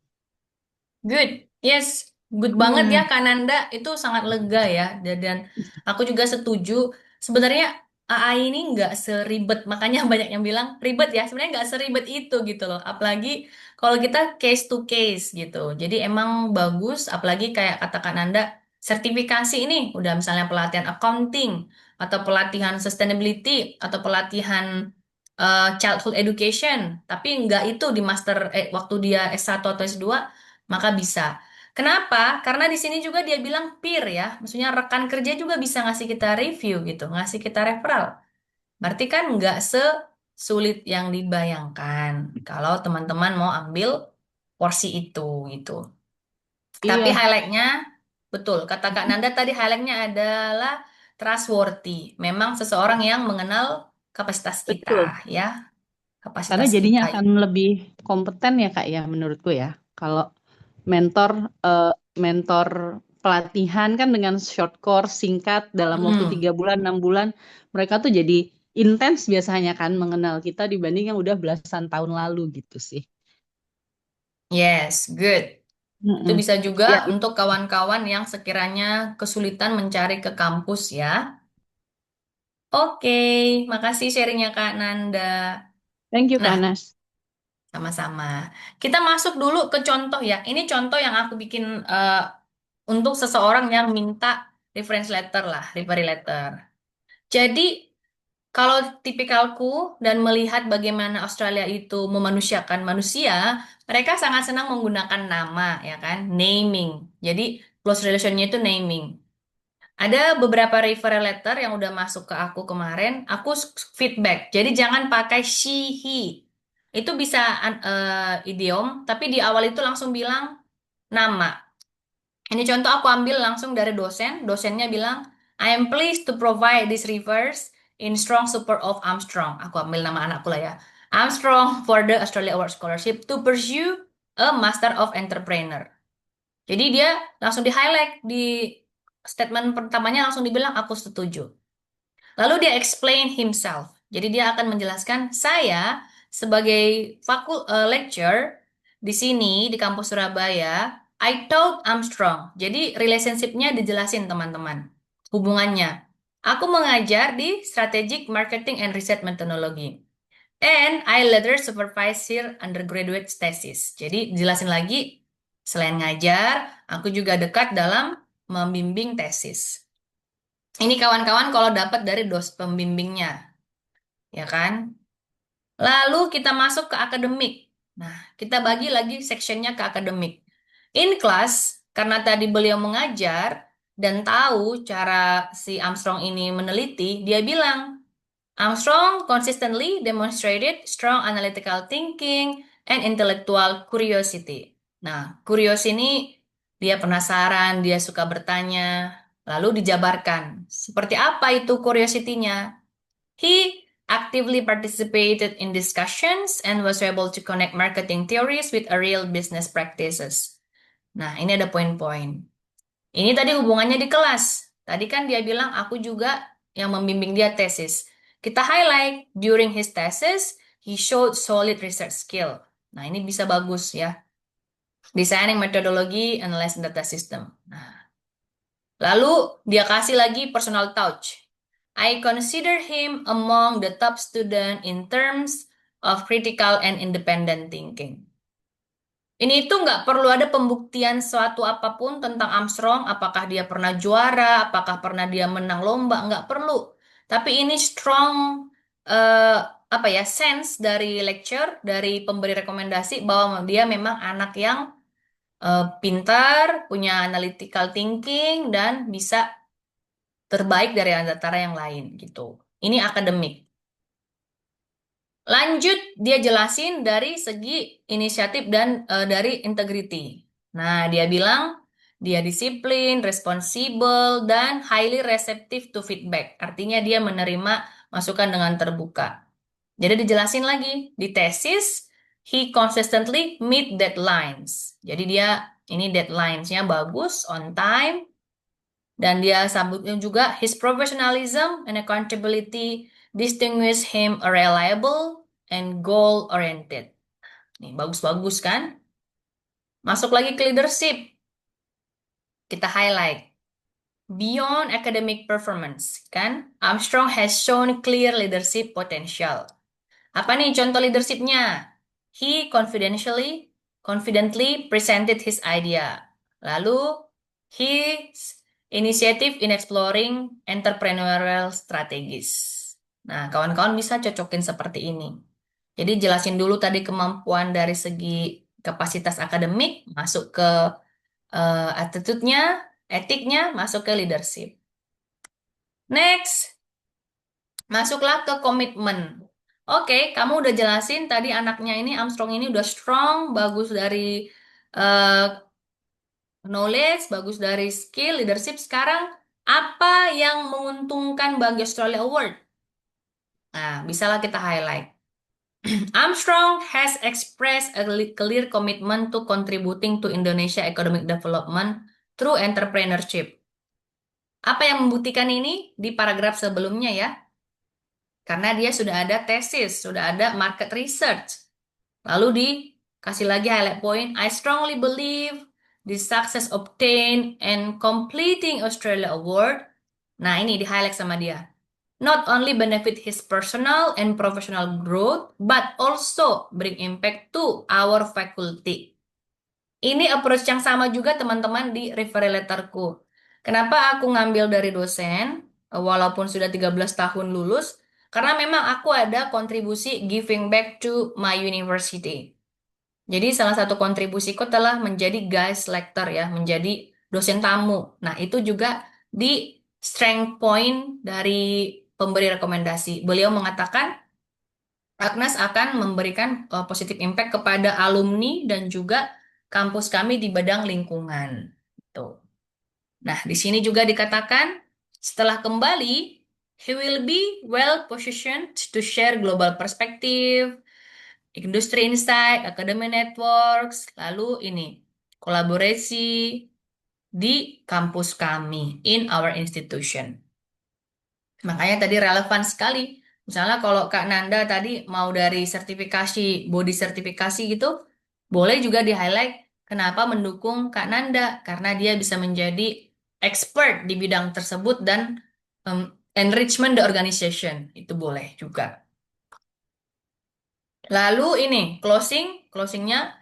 Good. Yes. Good banget ya, Hmm. Kak Nanda. Itu sangat lega ya. Dan aku juga setuju. Sebenarnya AI ini nggak seribet. Makanya banyak yang bilang ribet ya. Sebenarnya nggak seribet itu gitu loh. Apalagi kalau kita case to case gitu. Jadi emang bagus. Apalagi kayak kata Kak Nanda, sertifikasi ini. Udah misalnya pelatihan accounting. Atau pelatihan sustainability. Atau pelatihan childhood education. Tapi nggak itu di master waktu dia S1 atau S2 maka bisa. Kenapa? Karena di sini juga dia bilang peer ya, maksudnya rekan kerja juga bisa ngasih kita review gitu, ngasih kita referral. Berarti kan nggak sesulit yang dibayangkan kalau teman-teman mau ambil porsi itu gitu. Tapi Iya, highlightnya, betul, kata Kak Nanda tadi highlightnya adalah trustworthy. Memang seseorang yang mengenal kapasitas kita betul. ya, Karena kapasitas jadinya kita. akan lebih kompeten ya Kak ya menurutku ya. Kalau mentor eh, mentor pelatihan kan dengan short course singkat dalam waktu Hmm, 3 bulan 6 bulan mereka tuh jadi intens biasanya kan mengenal kita dibanding yang udah belasan tahun lalu gitu sih. yes, good. Itu Mm-mm. bisa juga Ya, untuk kawan-kawan yang sekiranya kesulitan mencari ke kampus ya. Oke, makasih sharingnya Kak Nanda. thank you Kak Nah, Anas. sama-sama. Kita masuk dulu ke contoh ya. Ini contoh yang aku bikin untuk seseorang yang minta reference letter lah, referral letter. Jadi, kalau tipikalku dan melihat bagaimana Australia itu memanusiakan manusia, mereka sangat senang menggunakan nama, ya kan? Naming. Jadi, close relationnya itu naming. Ada beberapa referral letter yang udah masuk ke aku kemarin, aku feedback. Jadi jangan pakai she, he. Itu bisa idiom, tapi di awal itu langsung bilang nama. Ini contoh aku ambil langsung dari dosen. Dosennya bilang, I am pleased to provide this reverse in strong support of Armstrong. Aku ambil nama anakku lah ya. Armstrong for the Australia Award Scholarship to pursue a Master of Entrepreneur. Jadi dia langsung di-highlight di statement pertamanya langsung dibilang aku setuju. Lalu dia explain himself. Jadi dia akan menjelaskan saya sebagai lecturer di sini di kampus Surabaya, I taught Armstrong. Jadi relationship-nya dijelasin teman-teman. Hubungannya. Aku mengajar di Strategic Marketing and Research Methodology. And I later supervise her undergraduate thesis. Jadi jelasin lagi, selain ngajar, aku juga dekat dalam membimbing tesis. Ini kawan-kawan kalau dapat dari dos pembimbingnya, ya kan? Lalu kita masuk ke akademik. Nah, kita bagi lagi sectionnya ke akademik. In class, karena tadi beliau mengajar dan tahu cara si Armstrong ini meneliti, dia bilang, Armstrong consistently demonstrated strong analytical thinking and intellectual curiosity. Nah, curious ini dia penasaran, dia suka bertanya, lalu dijabarkan. Seperti apa itu curiosity-nya? He actively participated in discussions and was able to connect marketing theories with a real business practices. Nah, ini ada poin-poin. Ini tadi hubungannya di kelas. Tadi kan dia bilang aku juga yang membimbing dia tesis. Kita highlight, during his thesis, he showed solid research skill. Nah, ini bisa bagus ya. Designing methodology, analyzing data system. Nah, lalu dia kasih lagi personal touch. I consider him among the top student in terms of critical and independent thinking. Ini itu nggak perlu ada pembuktian suatu apapun tentang Armstrong, apakah dia pernah juara, apakah pernah dia menang lomba, nggak perlu. Tapi ini strong eh, apa ya sense dari lecture, dari pemberi rekomendasi bahwa dia memang anak yang pintar, punya analytical thinking dan bisa terbaik dari antara yang lain gitu. Ini akademik. Lanjut, dia jelasin dari segi inisiatif dan dari integrity. Nah, dia bilang dia disiplin, responsibel, dan highly receptive to feedback. Artinya dia menerima masukan dengan terbuka. Jadi dijelasin lagi, di tesis, he consistently meet deadlines. Jadi dia ini deadlines-nya bagus, on time, dan dia sambutnya juga his professionalism and accountability distinguish him a reliable and goal oriented. Nih, bagus-bagus kan? Masuk lagi ke leadership. Kita highlight. Beyond academic performance, kan? Armstrong has shown clear leadership potential. Apa nih contoh leadershipnya? He confidently presented his idea. Lalu, his initiative in exploring entrepreneurial strategies. Nah, kawan-kawan bisa cocokin seperti ini. Jadi jelasin dulu tadi kemampuan dari segi kapasitas akademik, masuk ke attitude-nya, etiknya, masuk ke leadership. Next, masuklah ke komitmen. Oke, kamu udah jelasin tadi anaknya ini, Armstrong ini udah strong, bagus dari eh, knowledge, bagus dari skill, leadership. Sekarang, apa yang menguntungkan bagi Australia Award? Nah, bisalah kita highlight. Armstrong has expressed a clear commitment to contributing to Indonesia economic development through entrepreneurship. Apa yang membuktikan ini? Di paragraf sebelumnya ya. Karena dia sudah ada tesis, sudah ada market research. Lalu dikasih lagi highlight point, I strongly believe the success obtained and completing Australia Award. Nah, ini di-highlight sama dia. Not only benefit his personal and professional growth, but also bring impact to our faculty. Ini approach yang sama juga teman-teman di referral letterku. Kenapa aku ngambil dari dosen, walaupun sudah 13 tahun lulus, karena memang aku ada kontribusi giving back to my university. Jadi salah satu kontribusiku telah menjadi guest lecturer ya, menjadi dosen tamu. Nah, itu juga di strength point dari pemberi rekomendasi. Beliau mengatakan Agnes akan memberikan positive impact kepada alumni dan juga kampus kami di bidang lingkungan. Tuh. Nah, di sini juga dikatakan setelah kembali, he will be well positioned to share global perspective, industry insight, academic networks, lalu ini kolaborasi di kampus kami, in our institution. Makanya tadi relevan sekali. Misalnya kalau Kak Nanda tadi mau dari sertifikasi, body sertifikasi gitu, boleh juga di-highlight kenapa mendukung Kak Nanda. Karena dia bisa menjadi expert di bidang tersebut dan um, enrichment the organization. Itu boleh juga. Lalu ini, closingnya,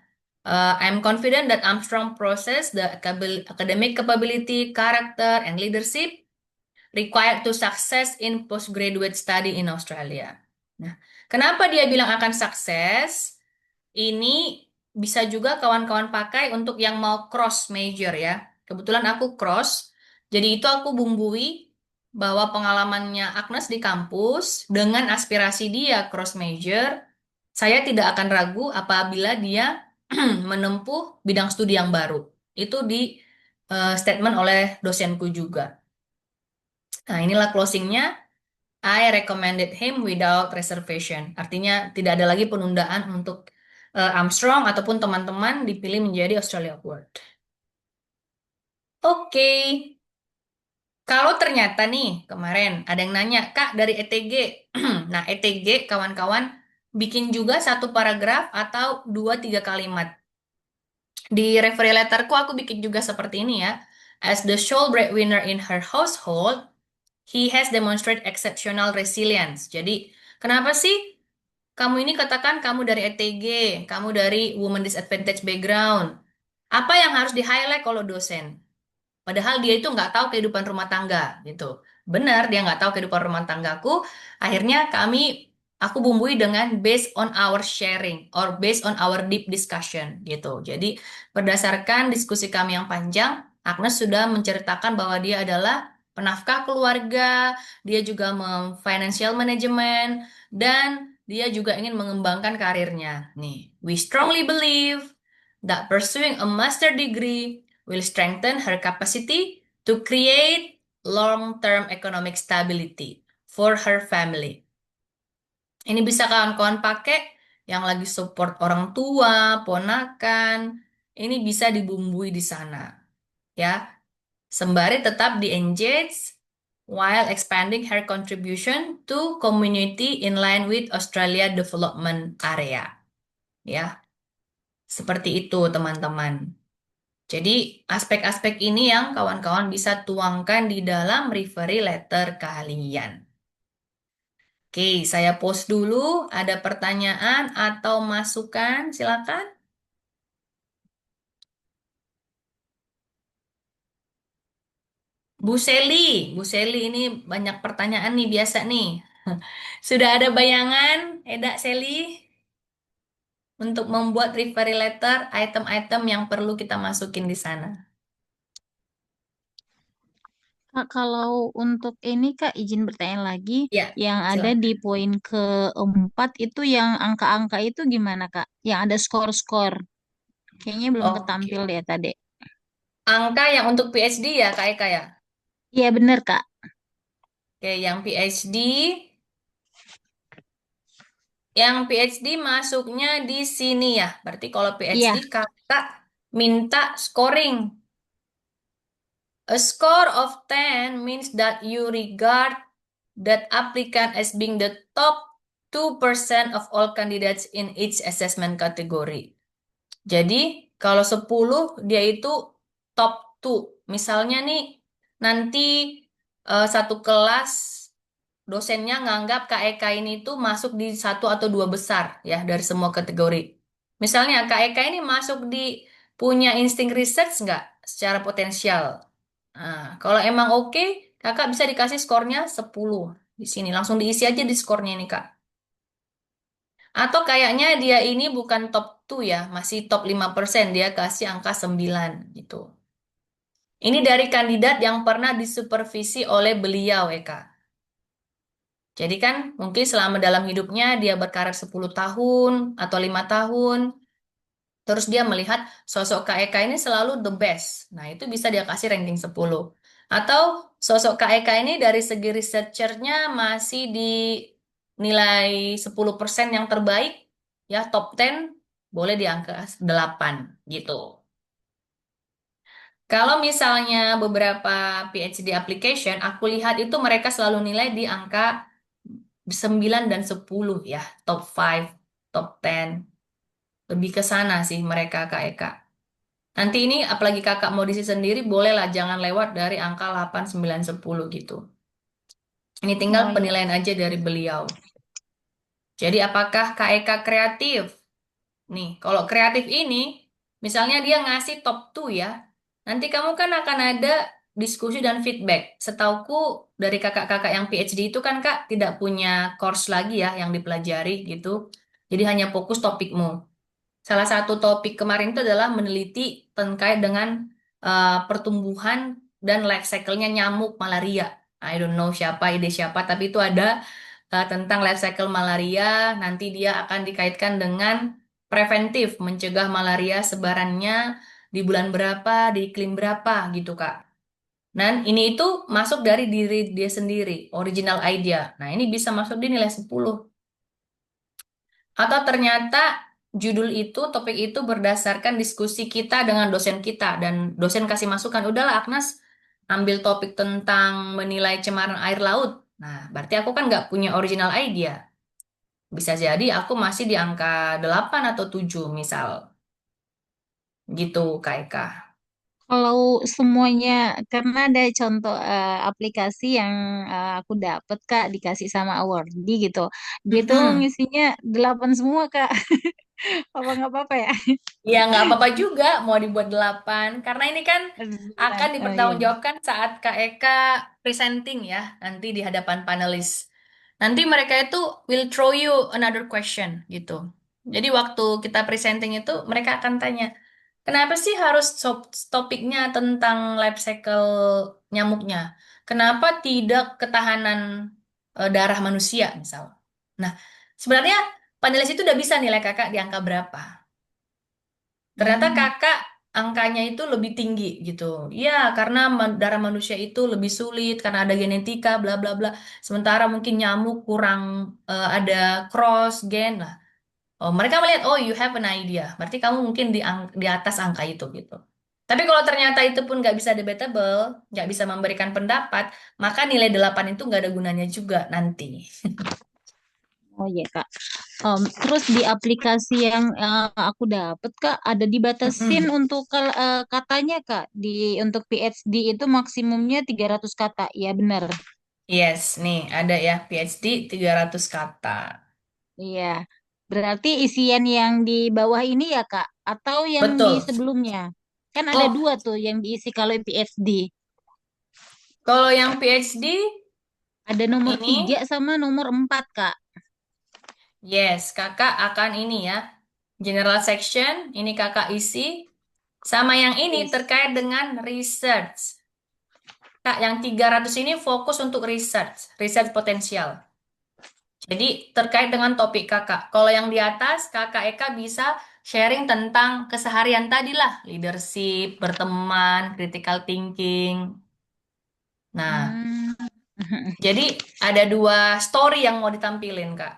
I'm confident that Armstrong process the academic capability, character, and leadership required to success in postgraduate study in Australia. Nah, kenapa dia bilang akan sukses? Ini bisa juga kawan-kawan pakai untuk yang mau cross major ya. Kebetulan aku cross, jadi itu aku bumbui bahwa pengalamannya Agnes di kampus dengan aspirasi dia cross major, saya tidak akan ragu apabila dia menempuh bidang studi yang baru. Itu di statement oleh dosenku juga. Nah, inilah closingnya. I recommended him without reservation. Artinya tidak ada lagi penundaan untuk Armstrong ataupun teman-teman dipilih menjadi Australia Award. Oke, kalau ternyata nih kemarin ada yang nanya, Kak dari ETG. Nah, ETG kawan-kawan bikin juga satu paragraf atau 2-3 kalimat. Di referee letterku aku bikin juga seperti ini ya. As the sole breadwinner in her household, he has demonstrated exceptional resilience. Jadi, kenapa sih kamu ini katakan kamu dari ETG, kamu dari Women Disadvantaged Background? Apa yang harus di-highlight kalau dosen? Padahal dia itu nggak tahu kehidupan rumah tangga, gitu. Benar, dia nggak tahu kehidupan rumah tanggaku. Akhirnya aku bumbui dengan based on our sharing or based on our deep discussion, gitu. Jadi berdasarkan diskusi kami yang panjang, Agnes sudah menceritakan bahwa dia adalah penafkah keluarga, dia juga financial management, dan dia juga ingin mengembangkan karirnya. Nih, we strongly believe that pursuing a master degree will strengthen her capacity to create long-term economic stability for her family. Ini bisa kawan-kawan pakai yang lagi support orang tua, ponakan, ini bisa dibumbui di sana. Ya, sembari tetap di-engage while expanding her contribution to community in line with Australia Development Area. Ya, seperti itu teman-teman. Jadi aspek-aspek ini yang kawan-kawan bisa tuangkan di dalam referee letter kalian. Oke, saya post dulu. Ada pertanyaan atau masukan? Silakan. Bu Seli ini banyak pertanyaan nih biasa nih. Sudah ada bayangan, Eda Seli, untuk membuat referee letter item-item yang perlu kita masukin di sana. Kak, kalau untuk ini Kak, izin bertanya lagi, Ya, yang ada silakan. di poin keempat itu yang angka-angka itu gimana Kak? Yang ada skor-skor. Kayaknya belum ketampil Oke. ya tadi. Angka yang untuk PhD ya, Kak Eka ya? Iya bener Kak. Oke, yang PhD masuknya di sini ya. Berarti kalau PhD Iya. kakak minta scoring. A score of 10 means that you regard that applicant as being the top 2% of all candidates in each assessment category. Jadi, kalau 10 dia itu top 2. Misalnya nih, nanti satu kelas dosennya nganggap Kak Eka ini tuh masuk di satu atau dua besar ya dari semua kategori. Misalnya Kak Eka ini masuk di punya insting research nggak secara potensial. Nah, kalau emang oke, Kakak bisa dikasih skornya 10 di sini. Langsung diisi aja di skornya ini Kak. Atau kayaknya dia ini bukan top 2 ya, masih top 5%, dia kasih angka 9 gitu. Ini dari kandidat yang pernah disupervisi oleh beliau, Eka. Jadi kan mungkin selama dalam hidupnya dia berkarir 10 tahun atau 5 tahun, terus dia melihat sosok Kak Eka ini selalu the best. Nah, itu bisa dia kasih ranking 10. Atau sosok Kak Eka ini dari segi researchernya masih di nilai 10% yang terbaik, ya top 10, boleh di angka 8 gitu. Kalau misalnya beberapa PhD application, aku lihat itu mereka selalu nilai di angka 9 dan 10 ya, top 5, top 10. Lebih ke sana sih mereka Kak Eka. Nanti ini apalagi kakak mau diisi sendiri, bolehlah jangan lewat dari angka 8, 9, 10 gitu. Ini tinggal Oh iya. penilaian aja dari beliau. Jadi apakah Kak Eka kreatif? Nih, kalau kreatif ini, misalnya dia ngasih top 2 ya, nanti kamu kan akan ada diskusi dan feedback. Setauku dari kakak-kakak yang PhD itu kan Kak tidak punya course lagi ya yang dipelajari gitu. Jadi hanya fokus topikmu. Salah satu topik kemarin itu adalah meneliti terkait dengan pertumbuhan dan life cycle-nya nyamuk malaria. I don't know siapa, ide siapa, tapi itu ada tentang life cycle malaria. Nanti dia akan dikaitkan dengan preventif, mencegah malaria sebarannya di bulan berapa, di iklim berapa gitu, Kak. Dan ini itu masuk dari diri dia sendiri, original idea. Nah, ini bisa masuk di nilai 10. Atau ternyata judul itu, topik itu berdasarkan diskusi kita dengan dosen kita. Dan dosen kasih masukan, udahlah Agnes ambil topik tentang menilai cemaran air laut. Nah, berarti aku kan nggak punya original idea. Bisa jadi aku masih di angka 8 atau 7 misal. Gitu, Kak Eka. Kalau semuanya, karena ada contoh aplikasi yang aku dapat Kak, dikasih sama Awardee gitu. Dia tuh Mm-mm. ngisinya 8 semua Kak. Apa nggak apa-apa ya? Ya, nggak apa-apa juga mau dibuat 8. Karena ini kan Ada akan 9. Oh iya. dipertanggungjawabkan saat Kak Eka presenting ya, nanti di hadapan panelis. Nanti mereka itu will throw you another question gitu. Jadi waktu kita presenting itu mereka akan tanya, kenapa sih harus topiknya tentang life cycle nyamuknya? Kenapa tidak ketahanan darah manusia misal? Nah, sebenarnya panelis itu udah bisa nilai kakak di angka berapa. Ternyata Hmm. kakak angkanya itu lebih tinggi gitu. Ya, karena darah manusia itu lebih sulit karena ada genetika bla bla bla. Sementara mungkin nyamuk kurang ada cross gen lah. Oh, mereka melihat oh you have an idea. Berarti kamu mungkin di atas angka itu gitu. Tapi kalau ternyata itu pun nggak bisa debatable, nggak bisa memberikan pendapat, maka nilai 8 itu nggak ada gunanya juga nanti. Oh iya Kak. Terus di aplikasi yang aku dapat Kak, ada dibatasin Mm-mm. untuk katanya Kak. Untuk PhD itu maksimumnya 300 kata. Iya benar. Yes, nih ada ya PhD 300 kata. Iya. Berarti isian yang di bawah ini ya Kak, atau yang di Betul. sebelumnya? Kan ada Oh, dua tuh yang diisi kalau PhD. kalau yang PhD Ada nomor ini, 3 sama nomor 4 Kak. yes, kakak akan ini ya. General section, ini kakak isi. Sama yang ini Yes. terkait dengan research. Kak, yang 300 ini fokus untuk research potensial. Jadi terkait dengan topik kakak. Kalau yang di atas, kakak Eka bisa sharing tentang keseharian tadi lah. Leadership, berteman, critical thinking. Nah, Hmm. jadi ada 2 story yang mau ditampilin, Kak.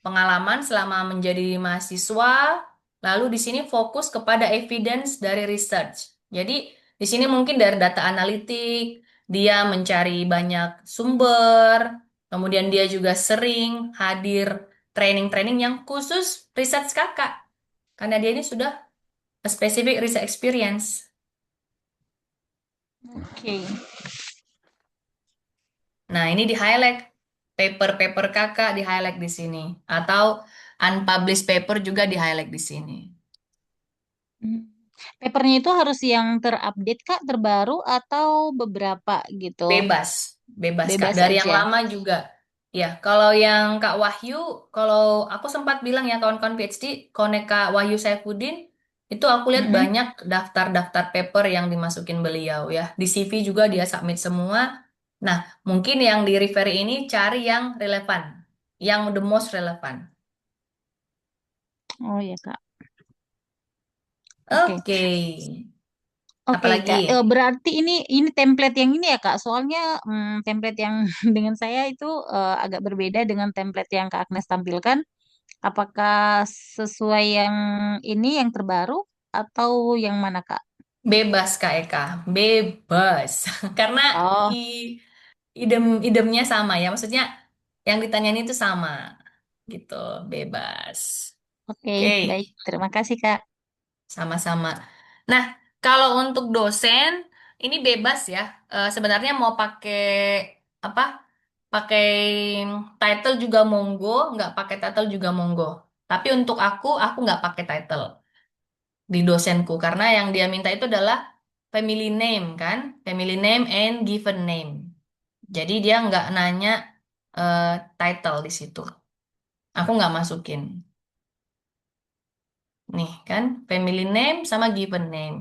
Pengalaman selama menjadi mahasiswa, lalu di sini fokus kepada evidence dari research. Jadi di sini mungkin dari data analitik, dia mencari banyak sumber, kemudian dia juga sering hadir training-training yang khusus research kakak, karena dia ini sudah a specific research experience. Oke. Nah, ini di-highlight paper-paper kakak di-highlight di sini, atau unpublished paper juga di-highlight di sini. Hmm. Papernya itu harus yang terupdate Kak, terbaru atau beberapa gitu? Bebas, bebas Kak. Bebas Dari yang aja. lama juga. Ya, kalau yang Kak Wahyu, kalau aku sempat bilang ya kawan-kawan PhD, konek Kak Wahyu Saifuddin, itu aku lihat Mm-mm. banyak daftar-daftar paper yang dimasukin beliau ya. Di CV juga dia submit semua. Nah, mungkin yang di refer ini cari yang relevan, yang the most relevan. Oh ya Kak. Oke. Oke, Oke Kak. apalagi? Berarti ini template yang ini ya Kak. Soalnya template yang dengan saya itu agak berbeda dengan template yang Kak Agnes tampilkan. Apakah sesuai yang ini yang terbaru atau yang mana Kak? Bebas Kak Eka, bebas. Karena Oh, idemnya sama ya, maksudnya yang ditanyain itu sama gitu, bebas. oke. Baik. Oke, Terima kasih Kak. sama-sama. Nah, kalau untuk dosen ini bebas ya. Sebenarnya mau pakai apa? Pakai title juga monggo, nggak pakai title juga monggo. Tapi untuk aku nggak pakai title di dosenku karena yang dia minta itu adalah family name kan, family name and given name. Jadi dia nggak nanya eh, title di situ. Aku nggak masukin. Nih kan, family name sama given name.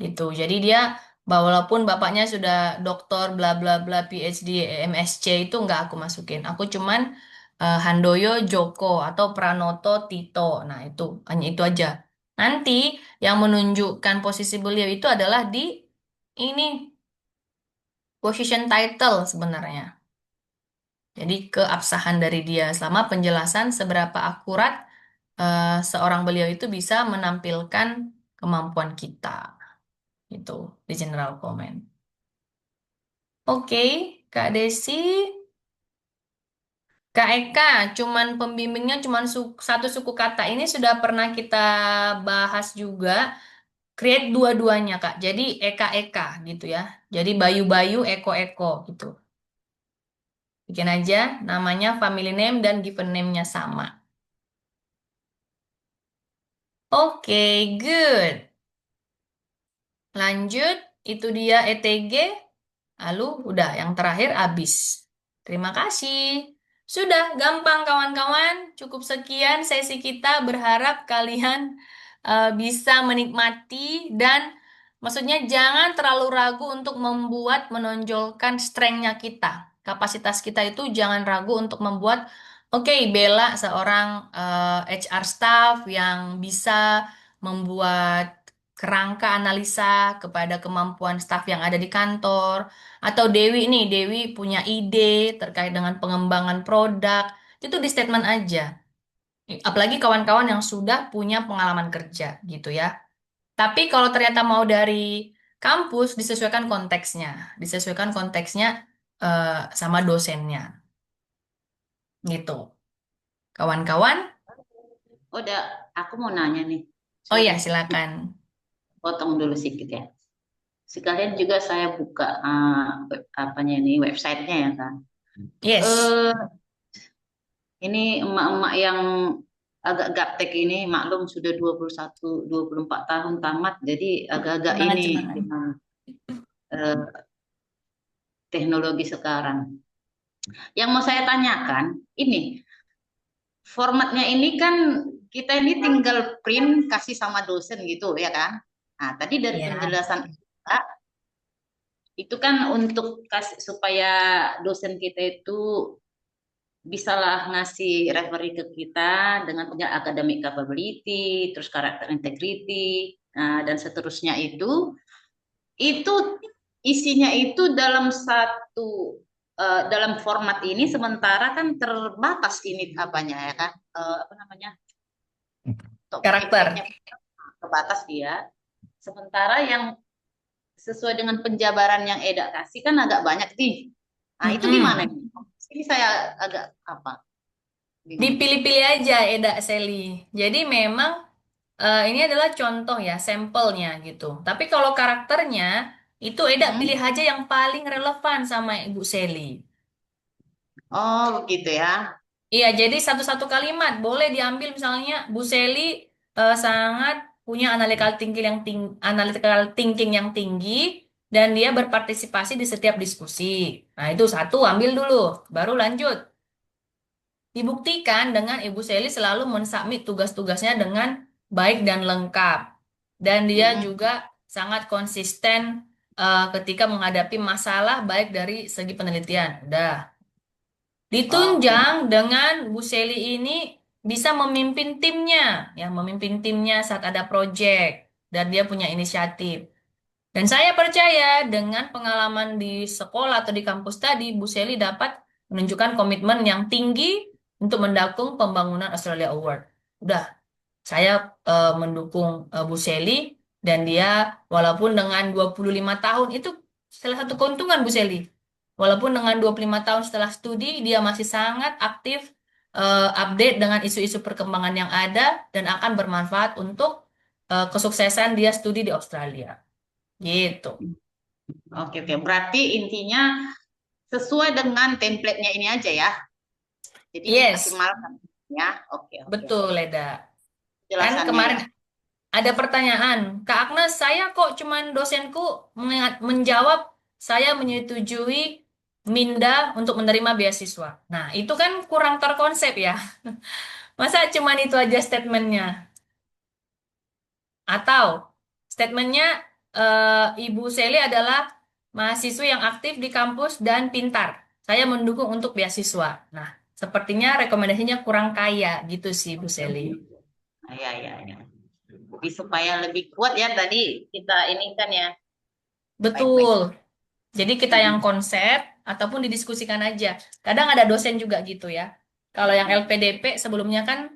Gitu. Jadi dia, walaupun bapaknya sudah doktor bla bla bla PhD MSc itu nggak aku masukin. Aku cuman Handoyo Joko atau Pranoto Tito. Nah itu, hanya itu aja. Nanti yang menunjukkan posisi beliau itu adalah di ini, position title sebenarnya. Jadi keabsahan dari dia selama penjelasan seberapa akurat seorang beliau itu bisa menampilkan kemampuan kita itu di general comment. Oke, Kak Desi, Kak Eka, cuman pembimbingnya cuman 1 suku kata. Ini sudah pernah kita bahas juga. Create dua-duanya, Kak. Jadi Eka-Eka gitu ya. Jadi Bayu-Bayu, Eko-Eko gitu. Bikin aja namanya family name dan given name-nya sama. Oke, good. Lanjut, itu dia ETG. Lalu udah, yang terakhir habis. Terima kasih. Sudah, gampang kawan-kawan. Cukup sekian sesi kita. Berharap kalian bisa menikmati dan maksudnya jangan terlalu ragu untuk menonjolkan strength-nya kita. Kapasitas kita itu jangan ragu untuk membuat, oke, Bella seorang HR staff yang bisa membuat kerangka analisa kepada kemampuan staf yang ada di kantor. Atau Dewi nih, Dewi punya ide terkait dengan pengembangan produk. Itu di statement aja. Apalagi kawan-kawan yang sudah punya pengalaman kerja gitu ya. Tapi kalau ternyata mau dari kampus, disesuaikan konteksnya. Disesuaikan konteksnya sama dosennya. Gitu. Kawan-kawan, Udah, aku mau nanya nih. oh Sorry, ya silakan. potong dulu sedikit ya. Sekalian juga saya buka apanya ini websitenya ya kan. Yes, Eh ini emak-emak yang agak gaptek ini maklum sudah 24 tahun tamat, jadi agak-agak semangat ini semangat. dengan eh, teknologi sekarang. Yang mau saya tanyakan, ini formatnya ini kan kita ini tinggal print kasih sama dosen gitu ya kan. Nah, tadi dari Ya. penjelasan itu kan untuk kasih supaya dosen kita itu bisalah ngasih referee ke kita dengan punya academic capability, terus karakter integrity, dan seterusnya itu isinya itu dalam satu dalam format ini sementara kan terbatas ini apanya ya kan. Apa namanya, Karakter. template-nya terbatas dia. Sementara yang sesuai dengan penjabaran yang Eda kasih kan agak banyak nih. Nah, itu gimana Mm-mm. ini? Ini saya agak apa? Bingung. Dipilih-pilih aja Eda Seli. Jadi memang ini adalah contoh ya, sampelnya gitu. Tapi kalau karakternya itu Eda Hmm? pilih aja yang paling relevan sama Ibu Seli. Oh, begitu ya. Iya, jadi satu-satu kalimat boleh diambil misalnya Bu Seli sangat punya analytical thinking yang tinggi dan dia berpartisipasi di setiap diskusi. Nah, itu satu ambil dulu, baru lanjut. Dibuktikan dengan Ibu Seli selalu mensubmit tugas-tugasnya dengan baik dan lengkap. Dan dia Mm-mm. juga sangat konsisten ketika menghadapi masalah baik dari segi penelitian. Udah. Oke. Ditunjang dengan Bu Seli ini bisa memimpin timnya, ya memimpin timnya saat ada proyek dan dia punya inisiatif. Dan saya percaya dengan pengalaman di sekolah atau di kampus tadi, Bu Seli dapat menunjukkan komitmen yang tinggi untuk mendukung pembangunan Australia Award. Udah, saya mendukung Bu Seli dan dia walaupun dengan 25 tahun itu salah satu keuntungan Bu Seli. Walaupun dengan 25 tahun setelah studi dia masih sangat aktif update dengan isu-isu perkembangan yang ada dan akan bermanfaat untuk kesuksesan dia studi di Australia. Gitu. Oke, oke. Berarti intinya sesuai dengan template-nya ini aja ya. Jadi Yes, dimaksimalkan ya. Oke, oke, betul oke. Leda. Kan Jelasannya kemarin ya. ada pertanyaan, Kak Agnes, saya kok cuman dosenku menjawab saya menyetujui Minda untuk menerima beasiswa. Nah, itu kan kurang terkonsep ya. Masa cuman itu aja statementnya? Atau statementnya Ibu Seli adalah mahasiswa yang aktif di kampus dan pintar. Saya mendukung untuk beasiswa. Nah, sepertinya rekomendasinya kurang kaya gitu sih, Bu Seli. Ya, ya, ya. Jadi supaya lebih kuat ya tadi kita ini kan ya. Baik-baik. Betul. Jadi kita yang Mm-mm. konsep ataupun didiskusikan aja. Kadang ada dosen juga gitu ya. Kalau yang LPDP sebelumnya kan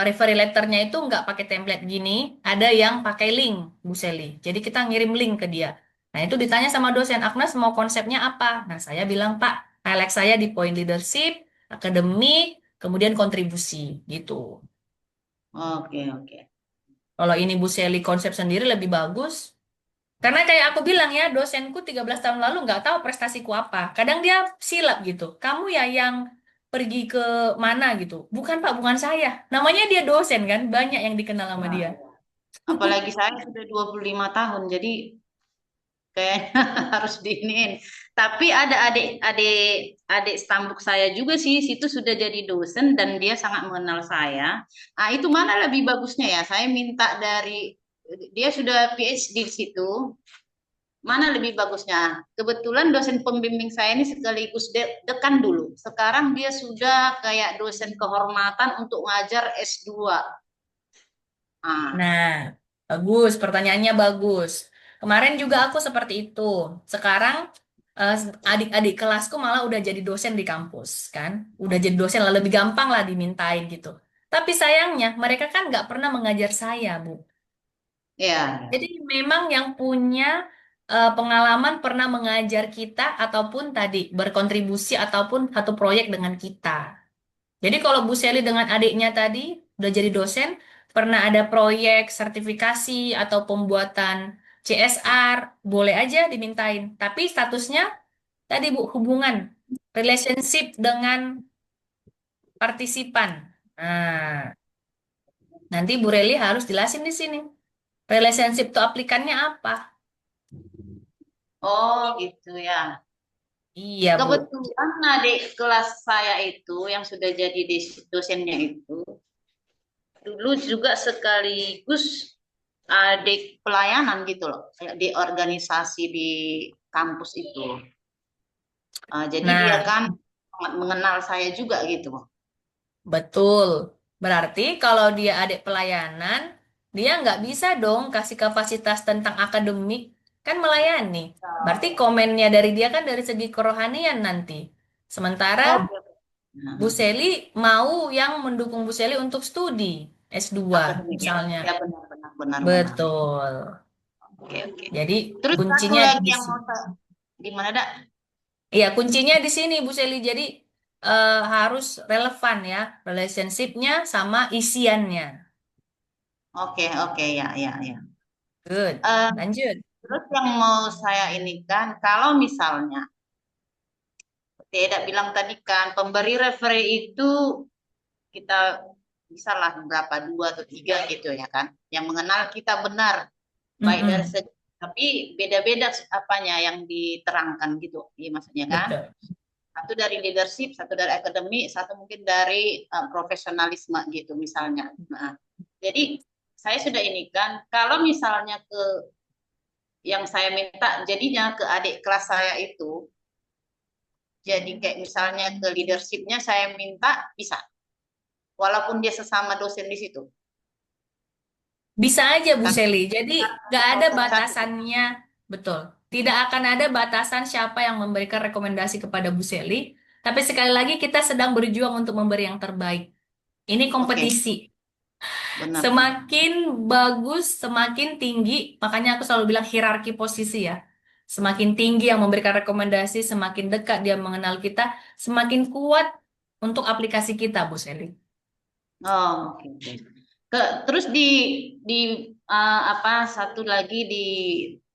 referee letternya itu nggak pakai template gini, ada yang pakai link, Bu Seli. Jadi kita ngirim link ke dia. Nah itu ditanya sama dosen, Agnes mau konsepnya apa? Nah saya bilang, Pak, highlight saya di point leadership, akademik, kemudian kontribusi gitu. Oke, oke. Kalau ini Bu Seli konsep sendiri lebih bagus, karena kayak aku bilang ya, dosenku 13 tahun lalu nggak tahu prestasiku apa. Kadang dia silap gitu. Kamu ya yang pergi ke mana gitu. Bukan Pak, bukan saya. Namanya dia dosen kan, banyak yang dikenal sama dia. Ya. Apalagi saya sudah 25 tahun, jadi kayaknya harus diinin. Tapi ada adik stambuk saya juga sih, situ sudah jadi dosen dan dia sangat mengenal saya. Ah, itu mana lebih bagusnya ya? Saya minta dari dia sudah PhD di situ. Mana lebih bagusnya? Kebetulan dosen pembimbing saya ini sekaligus dekan dulu. Sekarang dia sudah kayak dosen kehormatan untuk ngajar S2. Ah, Nah, bagus, pertanyaannya bagus. Kemarin juga aku seperti itu. Sekarang eh, adik-adik kelasku malah udah jadi dosen di kampus, kan? Udah jadi dosen lah, lebih gampang lah dimintain gitu. Tapi sayangnya mereka kan nggak pernah mengajar saya, Bu. ya. Jadi memang yang punya pengalaman pernah mengajar kita ataupun tadi berkontribusi ataupun satu proyek dengan kita. Jadi kalau Bu Seli dengan adiknya tadi udah jadi dosen, pernah ada proyek sertifikasi atau pembuatan CSR, boleh aja dimintain. Tapi statusnya tadi Bu hubungan relationship dengan partisipan. Nah, nanti Bu Reli harus jelasin di sini. Relationship to aplikannya apa? Oh, gitu ya. Iya, Bu. Kebetulan adik kelas saya itu yang sudah jadi dosennya itu dulu juga sekaligus adik pelayanan gitu loh, kayak di organisasi di kampus itu. Jadi dia Nah, kan sangat mengenal saya juga gitu. betul. Berarti kalau dia adik pelayanan, dia nggak bisa dong kasih kapasitas tentang akademik, kan melayani. Berarti komennya dari dia kan dari segi kerohanian nanti. Sementara Oh, benar. Bu Seli mau yang mendukung Bu Seli untuk studi S2 Akademik ya. misalnya. Ya benar benar benar benar. Betul. Oke oke. Jadi Terus satu kuncinya lagi di yang mau sini. saya, di mana dak? Iya, kuncinya di sini Bu Seli. Jadi harus relevan ya, relationship-nya sama isiannya. Oke oke ya ya ya. Good. Eh, Lanjut. Terus yang mau saya ini kan, kalau misalnya tidak bilang tadi kan, pemberi referee itu kita bisa lah berapa, dua atau tiga gitu ya kan, yang mengenal kita benar, baik dari Mm-mm. segi, tapi beda-beda apanya yang diterangkan gitu, iya maksudnya kan. Betul. Satu dari leadership, satu dari akademik, satu mungkin dari profesionalisme gitu misalnya. Nah, jadi saya sudah ini kan, kalau misalnya ke yang saya minta jadinya ke adik kelas saya itu, jadi kayak misalnya ke leadershipnya saya minta bisa, walaupun dia sesama dosen di situ. Bisa aja Bu Kan Seli. Jadi nggak ada dosen satu. batasannya. Betul. Tidak akan ada batasan siapa yang memberikan rekomendasi kepada Bu Seli. Tapi sekali lagi kita sedang berjuang untuk memberi yang terbaik. Ini Oke, kompetisi. benar. Semakin bagus, semakin tinggi. Makanya aku selalu bilang hierarki posisi ya. Semakin tinggi yang memberikan rekomendasi, semakin dekat dia mengenal kita, semakin kuat untuk aplikasi kita, Bu Seli. Oh, oke. Oke. Terus di apa satu lagi di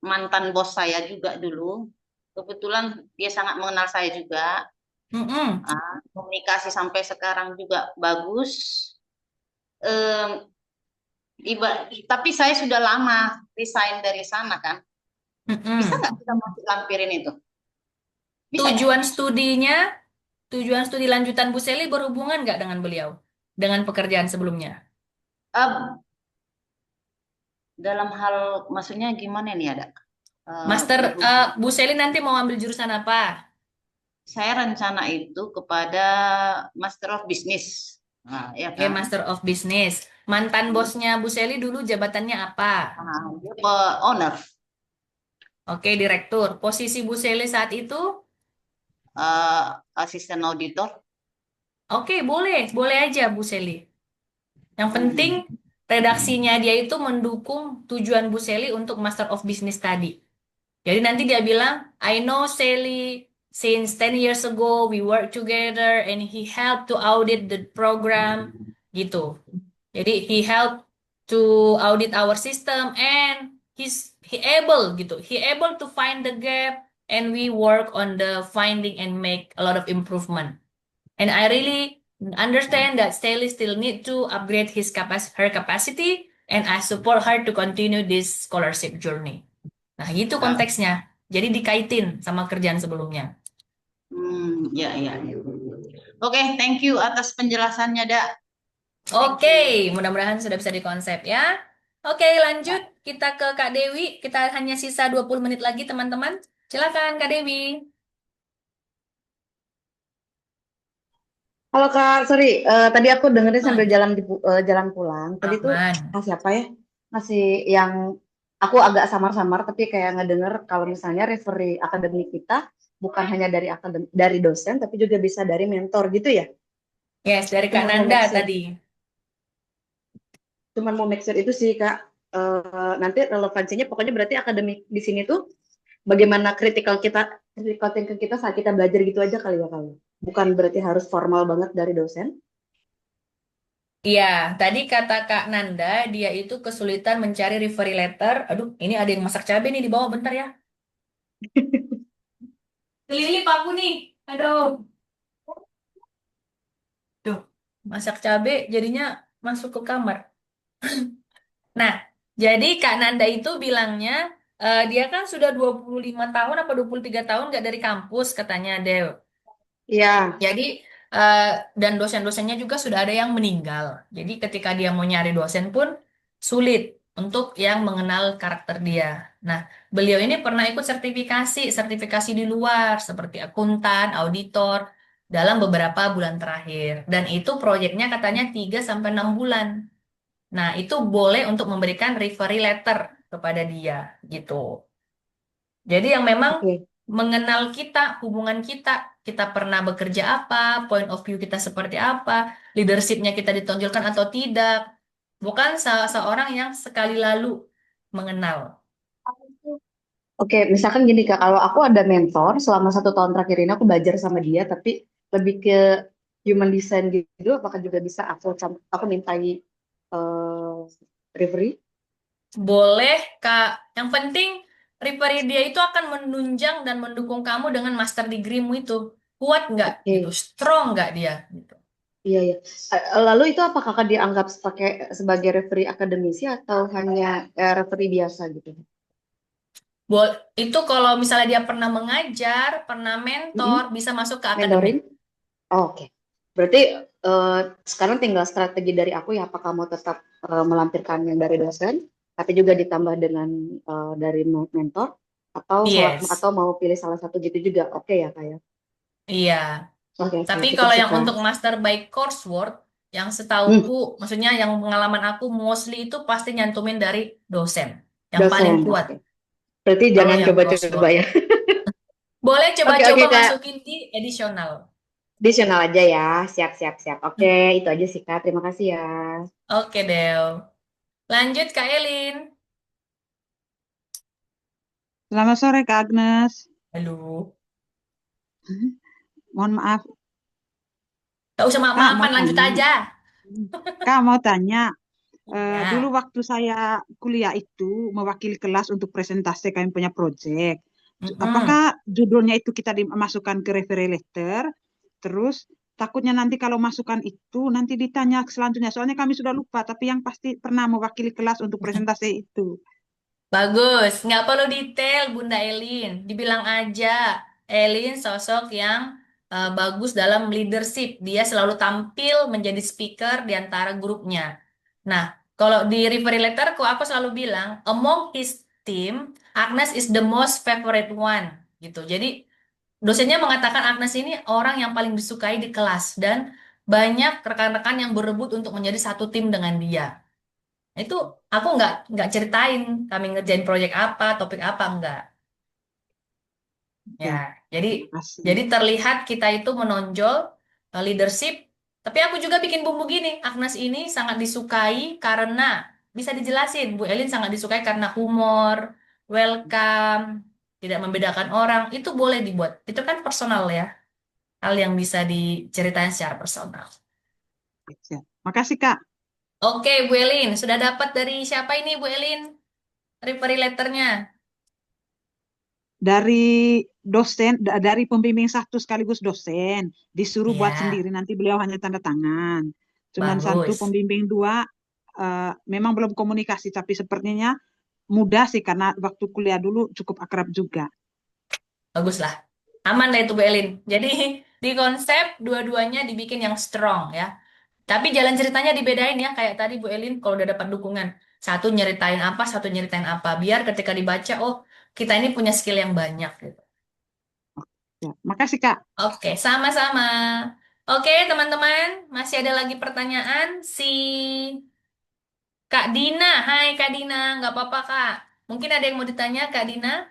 mantan bos saya juga dulu. Kebetulan dia sangat mengenal saya juga. Mm-mm. Komunikasi sampai sekarang juga bagus. Em, tapi saya sudah lama resign dari sana kan. Bisa Mm-mm. nggak kita masuk lampirin itu? Bisa ya? Tujuan studinya, tujuan studi lanjutan Bu Seli berhubungan nggak dengan beliau? Dengan pekerjaan sebelumnya? Eh, dalam hal maksudnya gimana nih ada? Master, Berhubung. Bu Seli nanti mau ambil jurusan apa? Saya rencana itu kepada Master of Business. Nah, ya Oke, kan? Master of Business. Mantan bosnya Bu Seli dulu jabatannya apa? Nah, dia owner, Oke, direktur. Posisi Bu Seli saat itu? asisten auditor. Oke, boleh. Boleh aja Bu Seli. Yang penting Hmm. redaksinya dia itu mendukung tujuan Bu Seli untuk Master of Business tadi. Jadi nanti dia bilang, I know Sally since 10 years ago we work together and he helped to audit the program gitu. Jadi he helped to audit our system and he able gitu. He able to find the gap and we work on the finding and make a lot of improvement. And I really understand that Sally still need to upgrade her capacity and I support her to continue this scholarship journey. Nah, gitu Ah, konteksnya. Jadi dikaitin sama kerjaan sebelumnya. ya, ya, ya. Oke, thank you atas penjelasannya, Dak. Thank Oke, you. mudah-mudahan sudah bisa dikonsep ya. Oke, lanjut. Kita ke Kak Dewi. Kita hanya sisa 20 menit lagi, teman-teman. Silakan, Kak Dewi. Halo Kak, sorry, tadi aku dengerin sambil Hmm, jalan pulang. Tadi tuh aman. ngasih apa ya? Ngasih yang aku agak samar-samar, tapi kayak ngedenger kalau misalnya referee akademik kita bukan hanya dari dosen, tapi juga bisa dari mentor gitu ya. Yes, dari Kak Cuman mau Nanda make sure, tadi. cuman mau make sure itu sih Kak. Nanti relevansinya pokoknya berarti akademik di sini tuh bagaimana critical thinking kita saat kita belajar gitu aja kali ya kali. Bukan berarti harus formal banget dari dosen. Iya, tadi kata Kak Nanda, dia itu kesulitan mencari referee letter. Aduh, ini ada yang masak cabai nih di bawah, bentar ya. Kelilip aku nih. Aduh. Tuh, masak cabai jadinya masuk ke kamar. Nah, jadi Kak Nanda itu bilangnya dia kan sudah 25 tahun apa 23 tahun nggak dari kampus katanya Dew. Iya. Jadi eh, dan dosen-dosennya juga sudah ada yang meninggal. Jadi ketika dia mau nyari dosen pun sulit. untuk yang mengenal karakter dia. Nah, beliau ini pernah ikut sertifikasi di luar seperti akuntan, auditor dalam beberapa bulan terakhir. Dan itu proyeknya katanya 3 sampai 6 bulan. Nah, itu boleh untuk memberikan referral letter kepada dia gitu. Jadi yang memang Oke. mengenal kita, hubungan kita, kita pernah bekerja apa, point of view kita seperti apa, leadershipnya kita ditonjolkan atau tidak. Bukan seorang yang sekali lalu mengenal. Oke, misalkan gini Kak, kalau aku ada mentor selama 1 tahun terakhir ini aku belajar sama dia, tapi lebih ke human design gitu, apakah juga bisa aku mintai referee? Boleh, Kak. Yang penting, referee dia itu akan menunjang dan mendukung kamu dengan master degree-mu itu. Kuat nggak gitu? Oke, Strong nggak dia? Gitu. iya iya. Lalu itu apakah Kak dianggap sebagai referee akademisi atau hanya referee biasa gitu? Itu kalau misalnya dia pernah mengajar, pernah mentor, Mm-mm. bisa masuk ke akademik. Mentoring? Oh, oke. Berarti sekarang tinggal strategi dari aku ya, apakah mau tetap melampirkan yang dari dosen, tapi juga ditambah dengan dari mentor, Yes. atau mau pilih salah satu gitu juga, oke ya Kak ya? Iya. Oke, Tapi cukup kalau sih yang Kak. untuk master by coursework, yang Hmm, setauku, maksudnya yang pengalaman aku mostly itu pasti nyantumin dari dosen. Yang paling dosen, kuat oke. Berarti kalau jangan yang coba-coba coursework. ya. Boleh Oke, coba-coba oke Kak. masukin di additional. Additional aja ya. Siap, siap, siap. Oke, itu aja sih Kak. Terima kasih ya. Oke, Del. Lanjut, Kak Elin. Selamat sore Kak Agnes. Aduh, Mohon maaf, gak usah Kak mau maaf-maafan, lanjut tanya. aja. Kak mau tanya, dulu Ya. waktu saya kuliah itu mewakili kelas untuk presentasi kami punya proyek. Apakah Mm-mm. judulnya itu kita dimasukkan ke referral letter? Terus takutnya nanti kalau masukkan itu nanti ditanya selanjutnya. Soalnya kami sudah lupa, tapi yang pasti pernah mewakili kelas untuk presentasi itu. Bagus, nggak perlu detail Bunda Elin. Dibilang aja, Elin sosok yang bagus dalam leadership. Dia selalu tampil menjadi speaker di antara grupnya. Nah, kalau di referee letterku, aku selalu bilang, among his team, Agnes is the most favorite one. Gitu. Jadi, dosennya mengatakan Agnes ini orang yang paling disukai di kelas dan banyak rekan-rekan yang berebut untuk menjadi satu tim dengan dia. Itu aku nggak ceritain kami ngerjain proyek apa, topik apa enggak. Ya, Ya, jadi terima kasih. terlihat kita itu menonjol leadership. Tapi aku juga bikin bumbu gini. Agnes ini sangat disukai karena bisa dijelasin. Bu Elin sangat disukai karena humor, welcome, tidak membedakan orang. Itu boleh dibuat. Itu kan personal ya. Hal yang bisa diceritain secara personal. Siap. Makasih Kak. Oke, Bu Elin. Sudah dapat dari siapa ini, Bu Elin? Referee letternya. Dari dosen, dari pembimbing satu sekaligus dosen, disuruh buat Ya, sendiri, nanti beliau hanya tanda tangan. Cuman satu bagus. pembimbing dua, memang belum komunikasi, tapi sepertinya mudah sih karena waktu kuliah dulu cukup akrab juga. Bagus lah. Aman lah itu Bu Elin. Jadi di konsep dua-duanya dibikin yang strong ya. Tapi jalan ceritanya dibedain ya. Kayak tadi Bu Elin kalau udah dapat dukungan. Satu nyeritain apa, satu nyeritain apa. Biar ketika dibaca, oh kita ini punya skill yang banyak gitu. Ya, makasih Kak. Oke, sama-sama. Oke teman-teman, masih ada lagi pertanyaan? Si Kak Dina. Hai Kak Dina, nggak apa-apa Kak. Mungkin ada yang mau ditanya Kak Dina?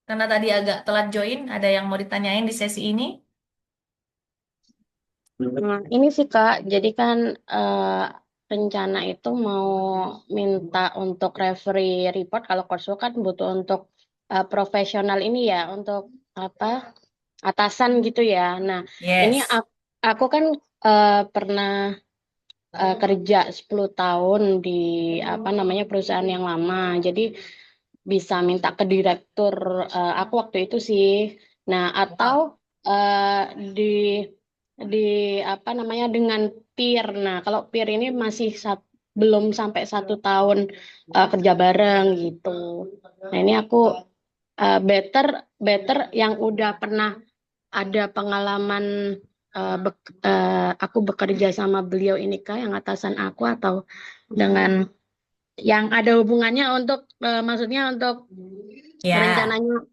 Karena tadi agak telat join, ada yang mau ditanyain di sesi ini? Nah, ini sih Kak, jadi kan rencana itu mau minta untuk referee report kalau coursework kan butuh untuk profesional ini ya, untuk apa atasan gitu ya. Nah, ini Yes. aku kan pernah kerja 10 tahun di apa namanya perusahaan yang lama, jadi bisa minta ke direktur aku waktu itu sih. Nah, atau Wow. eh, di di apa namanya dengan peer. Nah, kalau peer ini masih belum sampai 1 tahun kerja bareng gitu. Nah, ini aku better better yang udah pernah ada pengalaman aku bekerja sama beliau ini kah yang atasan aku atau dengan yang ada hubungannya untuk maksudnya untuk Ya. rencananya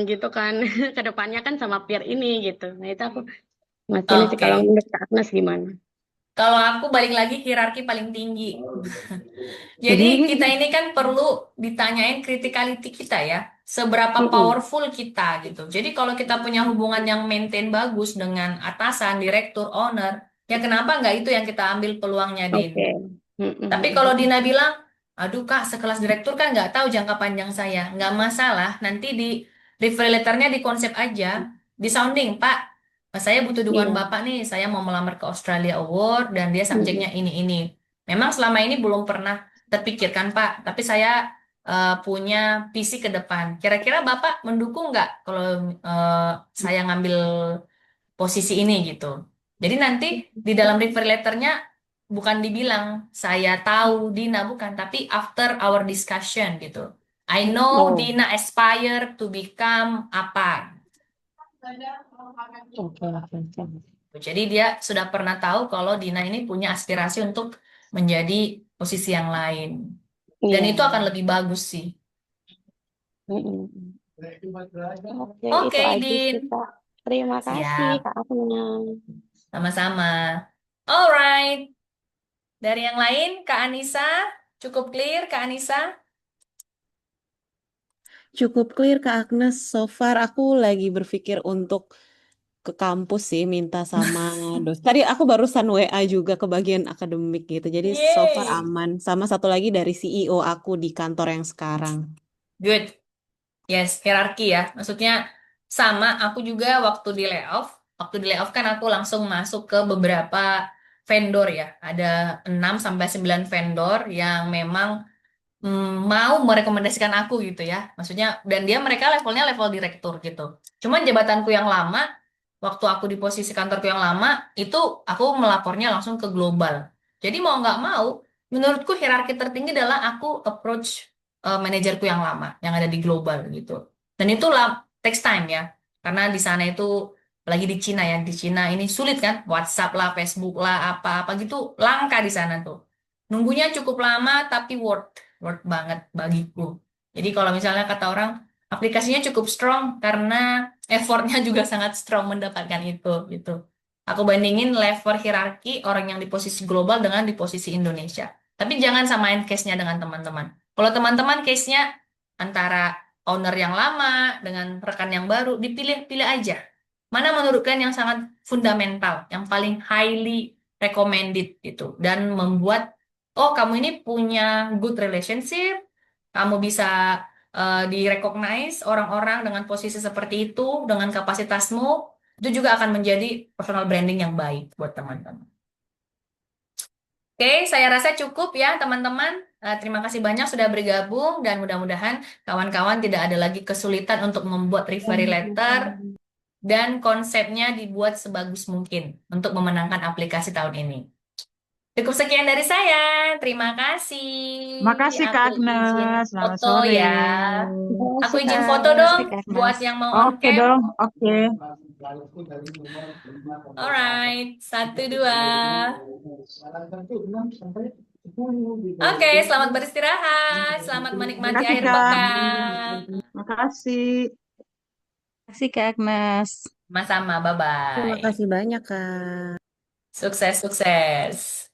gitu kan ke depannya kan sama peer ini gitu. Nah itu aku masih ini sih Oke. kalau menurut Kak Agnes gimana? Kalau aku balik lagi hierarki paling tinggi. Jadi kita ini kan perlu ditanyain criticality kita ya, seberapa Mm-mm. powerful kita gitu. Jadi kalau kita punya hubungan yang maintain bagus dengan atasan, direktur, owner, ya kenapa nggak itu yang kita ambil peluangnya, Din? Oke. Tapi kalau Dina bilang, aduh Kak, sekelas direktur kan nggak tahu jangka panjang saya, nggak masalah. Nanti di refer letternya di konsep aja, di sounding, Pak. Saya butuh dukungan Iya. Bapak nih, saya mau melamar ke Australia Award dan dia subjeknya Mm-mm. ini. Memang selama ini belum pernah terpikirkan Pak, tapi saya punya visi ke depan. Kira-kira Bapak mendukung nggak kalau eh, saya ngambil posisi ini gitu. Jadi nanti di dalam refer letternya bukan dibilang saya tahu Dina bukan, tapi after our discussion gitu. I know Oh, Dina aspire to become apa. oke, oke, oke. Jadi dia sudah pernah tahu kalau Dina ini punya aspirasi untuk menjadi posisi yang lain. Dan Iya. itu akan lebih bagus sih. Mm-mm. Oke, Oke, itu aja Din. sih Kak. Terima kasih Siap. Kak Agnes. Sama-sama. Alright. Dari yang lain, Kak Anissa, cukup clear, Kak Anissa? Cukup clear Kak Agnes. So far aku lagi berpikir untuk ke kampus sih minta sama Tadi aku barusan WA juga ke bagian akademik gitu. Jadi so far Yeay. aman. Sama satu lagi dari CEO aku di kantor yang sekarang. Good. Yes, hierarki ya. Maksudnya sama, aku juga waktu di layoff kan aku langsung masuk ke beberapa vendor ya. Ada 6 sampai 9 vendor yang memang mau merekomendasikan aku gitu ya. Maksudnya dan mereka levelnya level direktur gitu. Cuman jabatanku yang lama, waktu aku di posisi kantorku yang lama, itu aku melapornya langsung ke global. Jadi mau nggak mau, menurutku hierarki tertinggi adalah aku approach manajerku yang lama, yang ada di global gitu. Dan itu lah takes time ya. Karena di sana itu apalagi di Cina ya, di Cina ini sulit kan, WhatsApp lah, Facebook lah, apa-apa gitu langka di sana tuh. Nunggunya cukup lama tapi worth banget bagiku. Jadi kalau misalnya kata orang aplikasinya cukup strong karena effortnya juga sangat strong mendapatkan itu gitu. Aku bandingin level hierarki orang yang di posisi global dengan di posisi Indonesia. Tapi jangan samain case-nya dengan teman-teman. Kalau teman-teman case-nya antara owner yang lama dengan rekan yang baru, dipilih-pilih aja. Mana menurut kalian yang sangat fundamental, yang paling highly recommended gitu. Dan membuat, oh kamu ini punya good relationship, kamu bisa di-recognize orang-orang dengan posisi seperti itu, dengan kapasitasmu, itu juga akan menjadi personal branding yang baik buat teman-teman. Oke, saya rasa cukup ya teman-teman. Terima kasih banyak sudah bergabung dan mudah-mudahan kawan-kawan tidak ada lagi kesulitan untuk membuat referral letter dan konsepnya dibuat sebagus mungkin untuk memenangkan aplikasi tahun ini. Cukup sekian dari saya. Terima kasih. Makasih Kak Aku izin Agnes. Selamat foto sore. ya. Terima Aku kasih izin Kak. foto Terima dong kasih Kak buat Agnes. yang mau on Oke cam. dong. Oke. Alright, 1, 2. Oke, selamat beristirahat. Selamat menikmati Makasih akhir Kak. pekan. Makasih. Kasih Kak Agnes. Sama-sama, Terima bye-bye. kasih banyak Kak. Sukses, sukses.